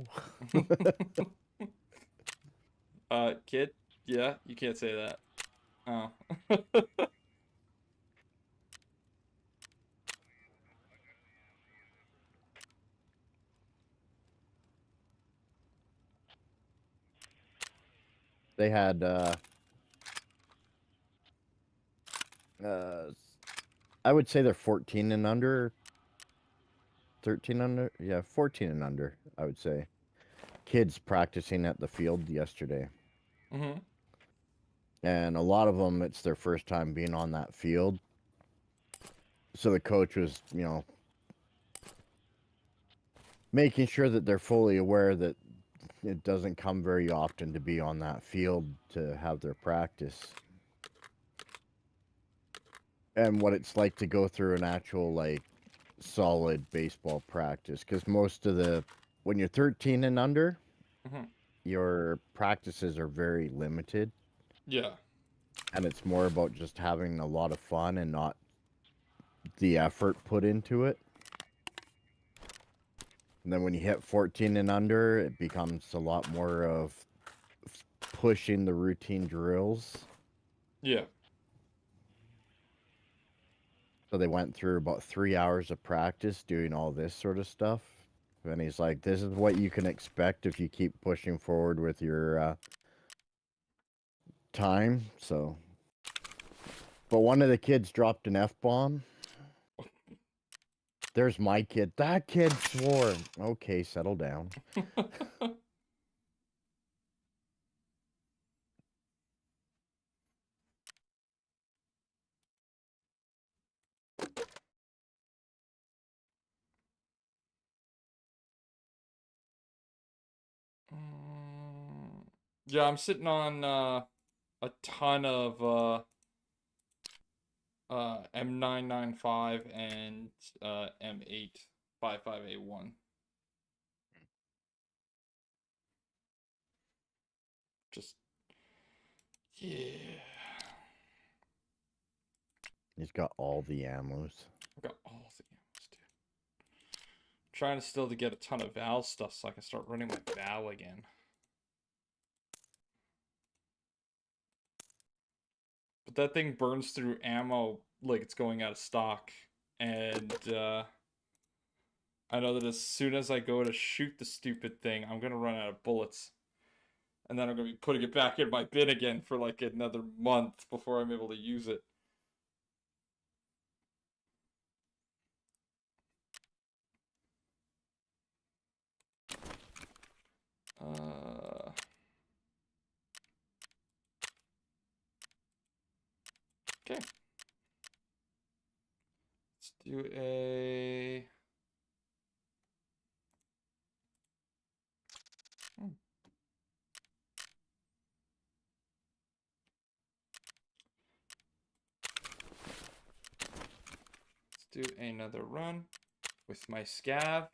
Speaker 1: Kid? Yeah, you can't say that. Oh.
Speaker 2: They had I would say they're 14 and under. 13 under? Yeah, 14 and under, I would say. Kids practicing at the field yesterday.
Speaker 1: Mm-hmm.
Speaker 2: And a lot of them, it's their first time being on that field. So the coach was, making sure that they're fully aware that it doesn't come very often to be on that field to have their practice. And what it's like to go through an actual, like, solid baseball practice. Because when you're 13 and under,
Speaker 1: Mm-hmm.
Speaker 2: your practices are very limited.
Speaker 1: Yeah.
Speaker 2: And it's more about just having a lot of fun and not the effort put into it. And then when you hit 14 and under, it becomes a lot more of pushing the routine drills.
Speaker 1: Yeah.
Speaker 2: So they went through about 3 hours of practice doing all this sort of stuff. And he's like, this is what you can expect if you keep pushing forward with your time. So, but one of the kids dropped an F-bomb. There's my kid. That kid swore. Okay, settle down.
Speaker 1: Yeah, I'm sitting on a ton of M995 and M855A1. Just yeah.
Speaker 2: He's got all the ammos.
Speaker 1: I've got all the ammos, dude. Trying to still to get a ton of Val stuff so I can start running my Val again. But that thing burns through ammo like it's going out of stock. And I know that as soon as I go to shoot the stupid thing, I'm gonna run out of bullets. And then I'm gonna be putting it back in my bin again for like another month before I'm able to use it. Okay. Let's Do a... Let's do another run with my scav.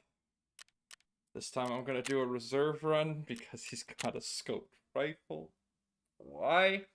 Speaker 1: This time I'm going to do a reserve run because he's got a scoped rifle. Why?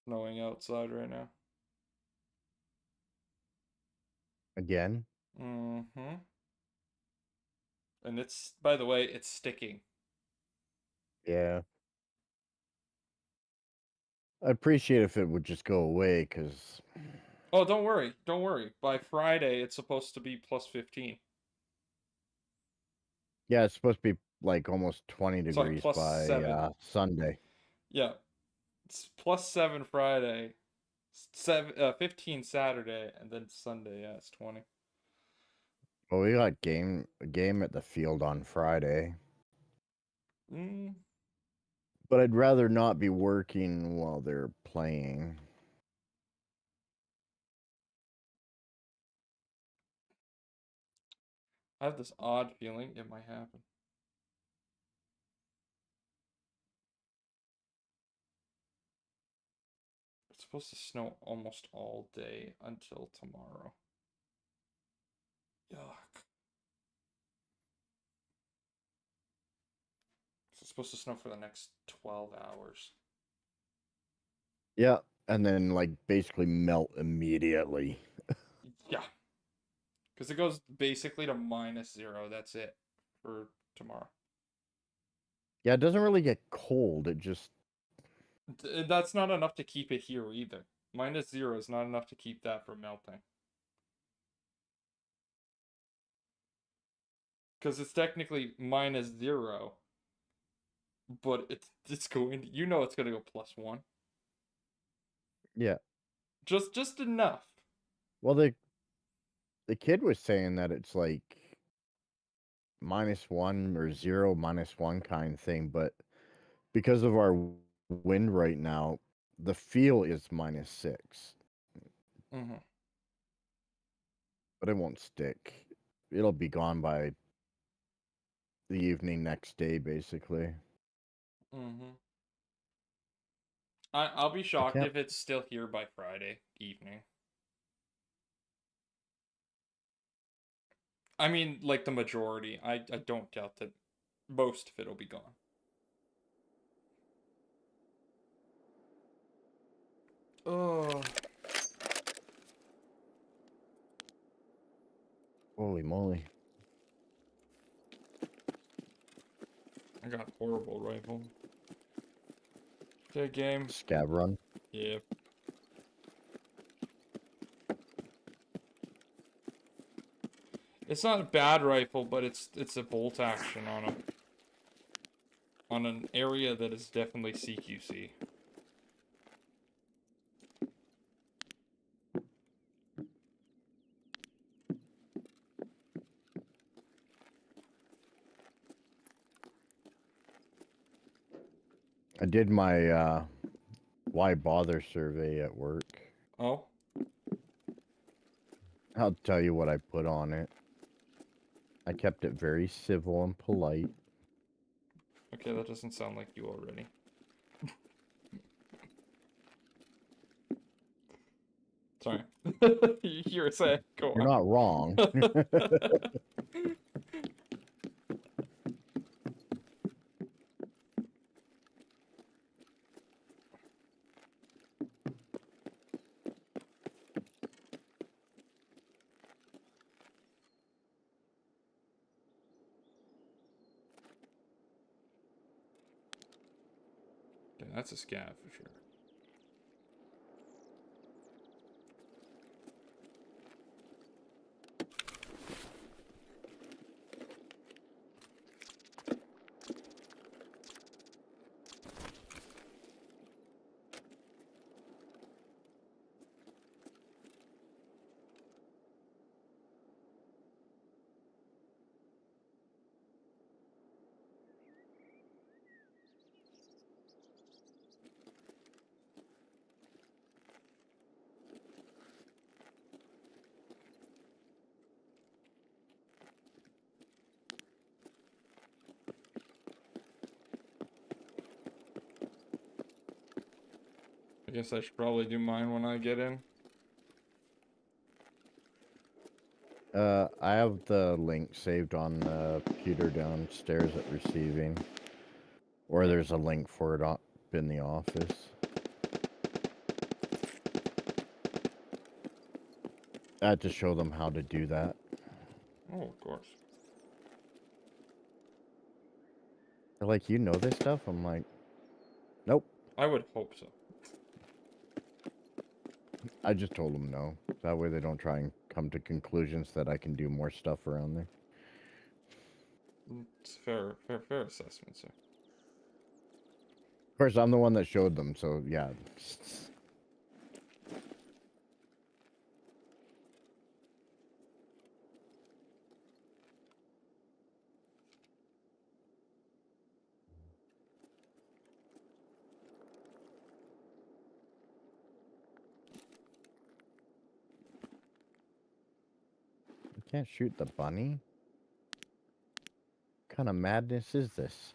Speaker 1: Snowing outside right now.
Speaker 2: Again?
Speaker 1: Mm-hmm. And it's, by the way, it's sticking.
Speaker 2: Yeah. I'd appreciate if it would just go away, because...
Speaker 1: Oh, don't worry. Don't worry. By Friday, it's supposed to be plus 15.
Speaker 2: Yeah, it's supposed to be like almost 20
Speaker 1: Sorry,
Speaker 2: degrees
Speaker 1: plus
Speaker 2: by
Speaker 1: 7.
Speaker 2: Sunday.
Speaker 1: Yeah. It's plus 7 Friday. 15 Saturday, and then Sunday, yeah, it's 20.
Speaker 2: Well, we got a game at the field on Friday.
Speaker 1: Mm.
Speaker 2: But I'd rather not be working while they're playing.
Speaker 1: I have this odd feeling it might happen. It's supposed to snow almost all day until tomorrow. Yuck. It's supposed to snow for the next 12 hours.
Speaker 2: Yeah, and then like basically melt immediately.
Speaker 1: Yeah. Because it goes basically to -0. That's it for tomorrow.
Speaker 2: Yeah, it doesn't really get cold. It just...
Speaker 1: That's not enough to keep it here either. -0 is not enough to keep that from melting. Because it's technically -0, but it's going to, you know, it's going to go +1.
Speaker 2: Yeah.
Speaker 1: Just enough.
Speaker 2: Well, the kid was saying that it's like -1 or 0 -1 kind of thing, but because of our wind right now, the feel is -6.
Speaker 1: Mm-hmm.
Speaker 2: But it won't stick. It'll be gone by the evening next day, basically.
Speaker 1: Mm-hmm. I'll be
Speaker 2: I
Speaker 1: shocked
Speaker 2: can't...
Speaker 1: if it's still here by Friday evening. I mean, like the majority. I don't doubt that most of it'll be gone. Oh.
Speaker 2: Holy moly.
Speaker 1: I got horrible rifle. Okay, game.
Speaker 2: Scab run.
Speaker 1: Yeah. It's not a bad rifle, but it's a bolt action on an area that is definitely CQC.
Speaker 2: I did my why bother survey at work.
Speaker 1: Oh?
Speaker 2: I'll tell you what I put on it. I kept it very civil and polite.
Speaker 1: Okay, that doesn't sound like you already. Sorry. You were saying, go
Speaker 2: You're
Speaker 1: on.
Speaker 2: not wrong.
Speaker 1: that's a scav for sure. I guess I should probably do mine when I get in.
Speaker 2: I have the link saved on the computer downstairs at receiving. Or there's a link for it up in the office. I had to show them how to do that.
Speaker 1: Oh, of course.
Speaker 2: They're like, you know this stuff? I'm like, nope.
Speaker 1: I would hope so.
Speaker 2: I just told them no. That way they don't try and come to conclusions that I can do more stuff around there.
Speaker 1: It's fair assessment, sir.
Speaker 2: Of course, I'm the one that showed them, so yeah. You can't shoot the bunny? What kind of madness is this?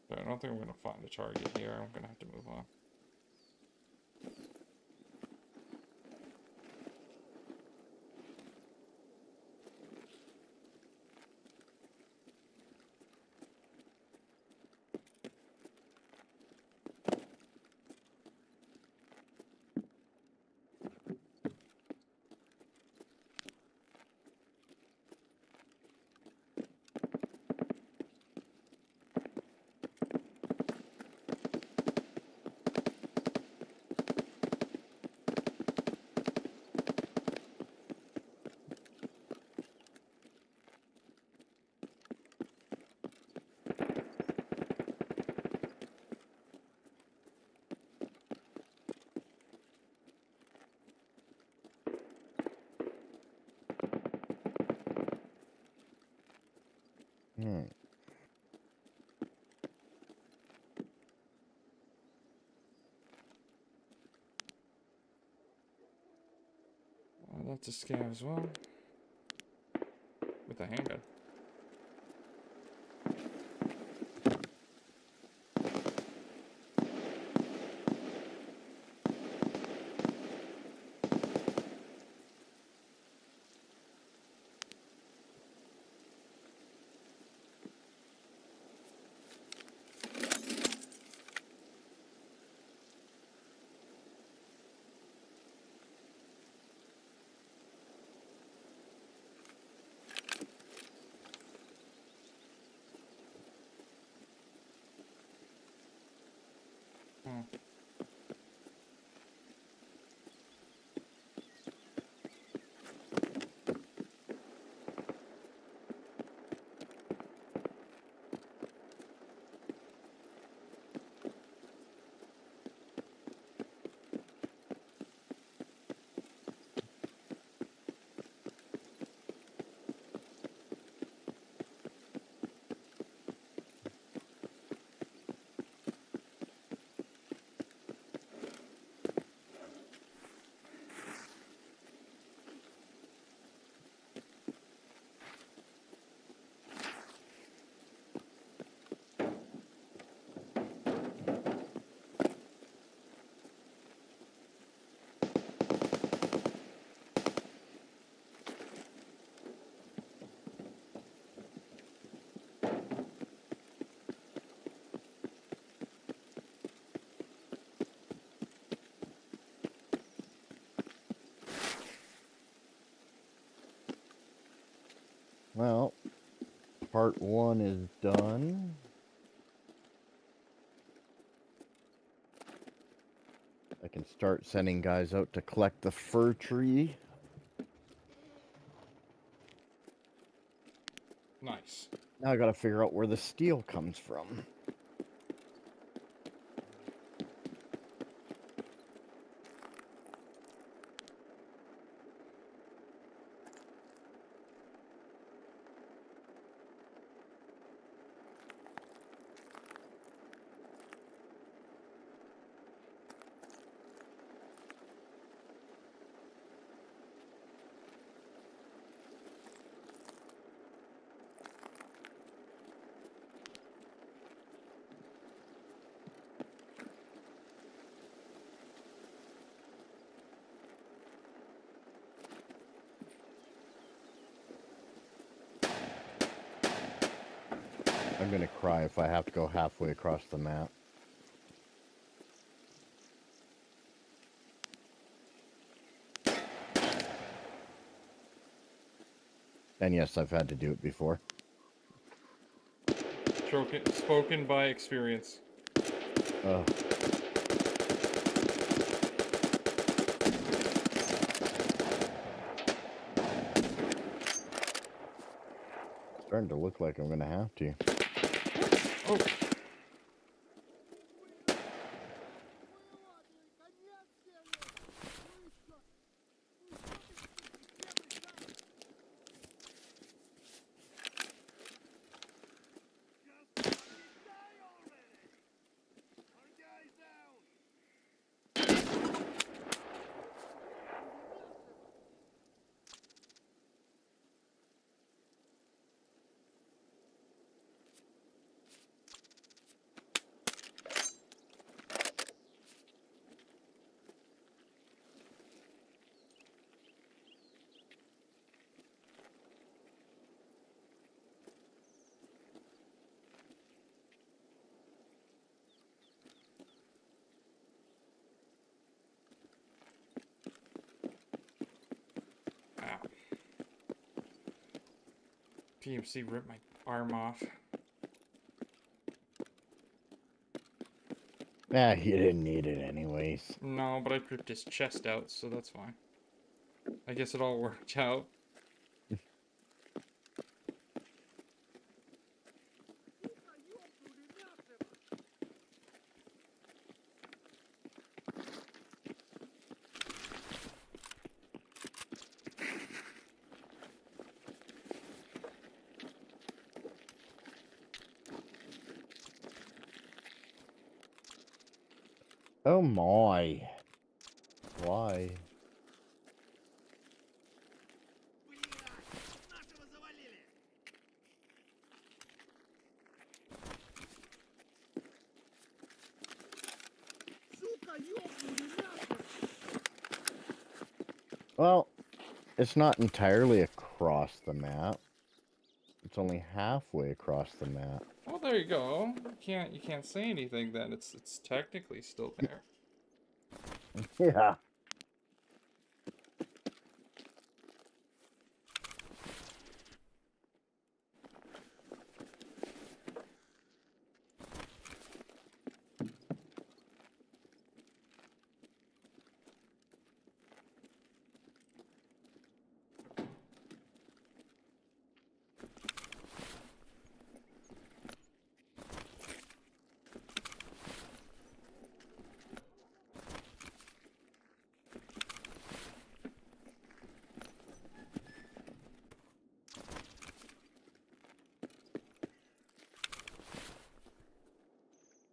Speaker 1: But I don't think I'm gonna find a target here. I'm gonna have to move on.
Speaker 2: Hmm.
Speaker 1: That's a scav as well. With a handgun.
Speaker 2: Well, part 1 is done. I can start sending guys out to collect the fir tree.
Speaker 1: Nice.
Speaker 2: Now I gotta figure out where the steel comes from. I'm gonna cry if I have to go halfway across the map. And yes, I've had to do it before.
Speaker 1: Spoken by experience.
Speaker 2: Ugh. Starting to look like I'm gonna have to.
Speaker 1: Oh. Ow. PMC ripped my arm off.
Speaker 2: Nah, you didn't need it anyways.
Speaker 1: No, but I ripped his chest out, so that's fine. I guess it all worked out.
Speaker 2: Oh my. Why?
Speaker 3: Нашего завалили! Сука, ёбаный, нахуй!
Speaker 2: Well, it's not entirely across the map. It's only halfway across the map.
Speaker 1: Well, there you go. You can't say anything then. It's technically still there.
Speaker 2: Yeah.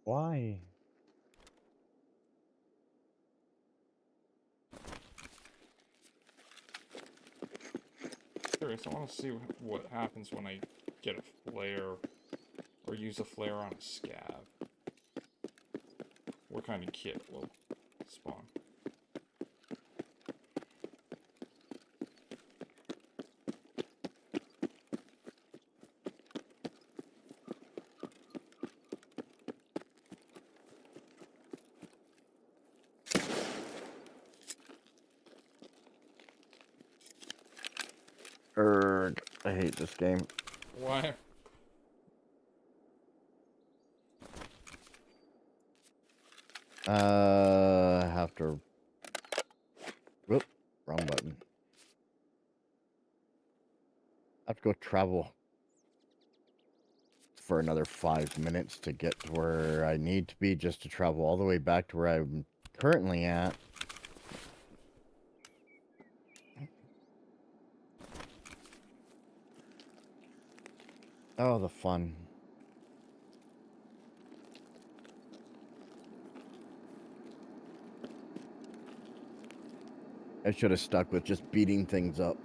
Speaker 2: Why?
Speaker 1: Curious, I want to see what happens when I get a flare or use a flare on a scab. What kind of kit will spawn?
Speaker 2: Erg. I hate this game.
Speaker 1: Why?
Speaker 2: I have to. Whoop, wrong button. I have to go travel for another 5 minutes to get to where I need to be, just to travel all the way back to where I'm currently at. Oh, the fun. I should have stuck with just beating things up.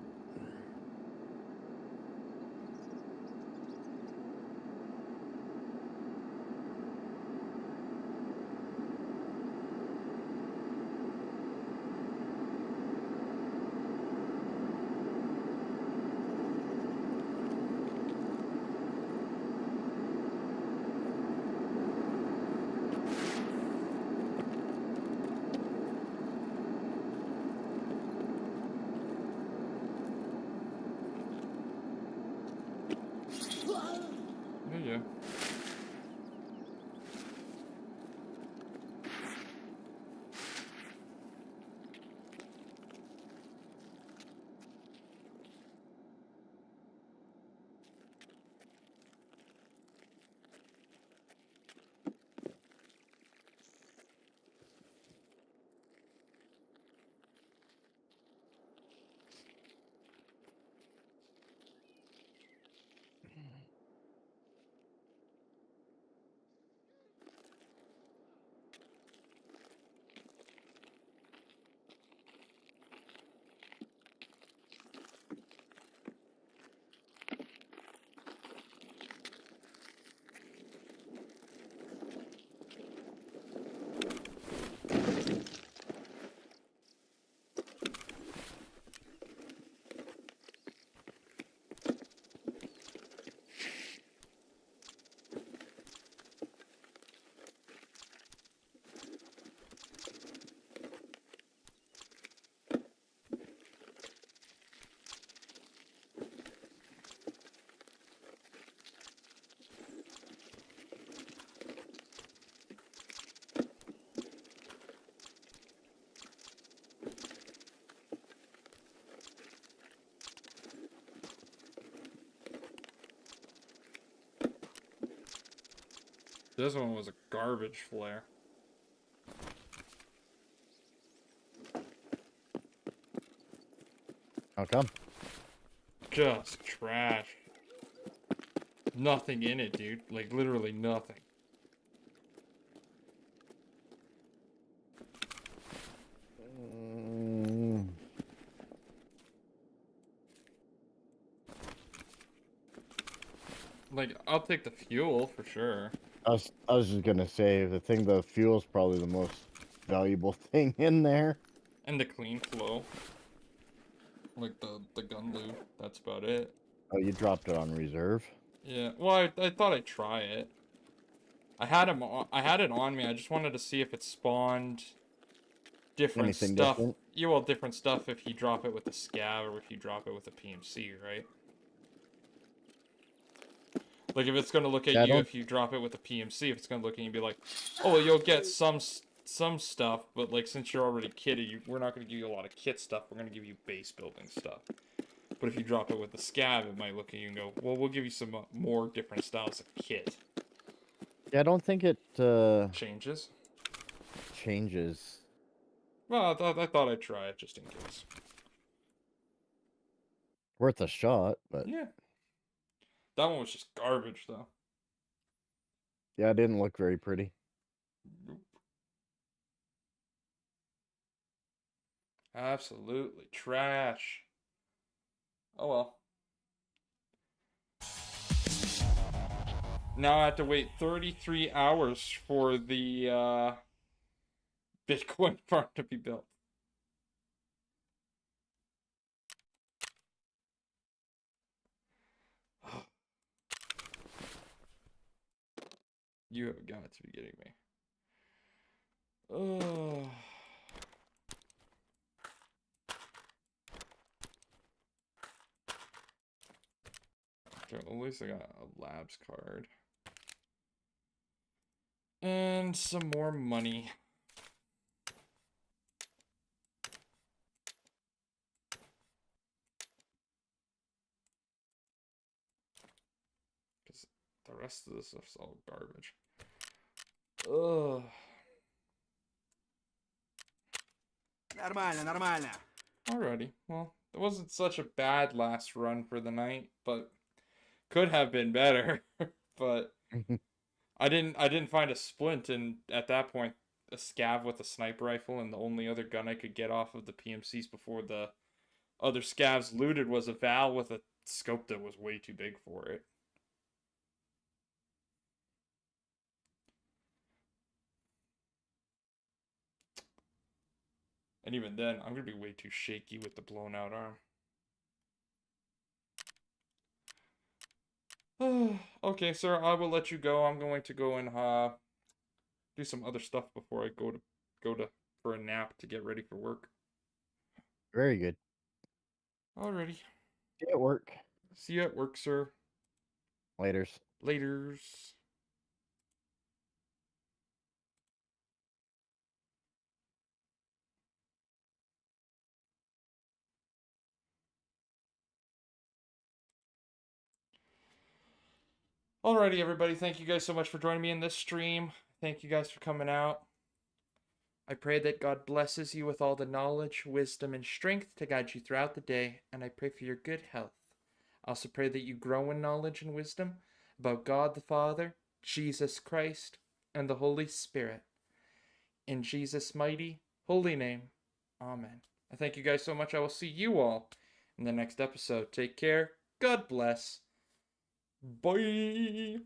Speaker 1: Yeah. This one was a garbage flare.
Speaker 2: How come?
Speaker 1: Just trash. Nothing in it, dude. Like, literally nothing. Like, I'll take the fuel for sure.
Speaker 2: I was just gonna say, the fuel's probably the most valuable thing in there.
Speaker 1: And the clean flow. Like, the gun lube. That's about it.
Speaker 2: Oh, you dropped it on reserve?
Speaker 1: Yeah. Well, I thought I'd try it. I had it on me. I just wanted to see if it spawned different
Speaker 2: Anything
Speaker 1: stuff.
Speaker 2: different?
Speaker 1: Yeah, well, different stuff if you drop it with a scav or if you drop it with a PMC, right? Like, if it's gonna look at
Speaker 2: Yeah, I
Speaker 1: you
Speaker 2: don't-
Speaker 1: if you drop it with a PMC, if it's gonna look at you and be like, oh, well, you'll get some stuff, but like since you're already kitted, we're not gonna give you a lot of kit stuff. We're gonna give you base building stuff. But if you drop it with the scav, it might look at you and go, well, we'll give you some more different styles of kit.
Speaker 2: Yeah, I don't think it
Speaker 1: Changes.
Speaker 2: changes.
Speaker 1: Well, I thought I'd try it just in case.
Speaker 2: Worth a shot, but
Speaker 1: Yeah. That one was just garbage, though.
Speaker 2: yeah, it didn't look very pretty.
Speaker 1: Nope. Absolutely trash. Oh well. Now I have to wait 33 hours for the Bitcoin farm to be built. You have got to be kidding me. Oh. Okay, well, at least I got a labs card. And some more money. Because the rest of this stuff's all garbage. Ugh.
Speaker 3: Нормально, нормально.
Speaker 1: Alrighty. Well, it wasn't such a bad last run for the night, but could have been better. But I didn't find a splint, and at that point a scav with a sniper rifle, and the only other gun I could get off of the PMCs before the other scavs looted was a Val with a scope that was way too big for it. And even then, I'm gonna be way too shaky with the blown out arm. Okay, sir, I will let you go. I'm going to go and do some other stuff before I go to for a nap to get ready for work.
Speaker 2: Very good.
Speaker 1: Alrighty.
Speaker 2: See you at work.
Speaker 1: See you at work, sir.
Speaker 2: Laters.
Speaker 1: Laters. Alrighty, everybody. Thank you guys so much for joining me in this stream. Thank you guys for coming out. I pray that God blesses you with all the knowledge, wisdom, and strength to guide you throughout the day, and I pray for your good health. I also pray that you grow in knowledge and wisdom about God the Father, Jesus Christ, and the Holy Spirit. In Jesus' mighty, holy name, amen. I thank you guys so much. I will see you all in the next episode. Take care. God bless. Bye.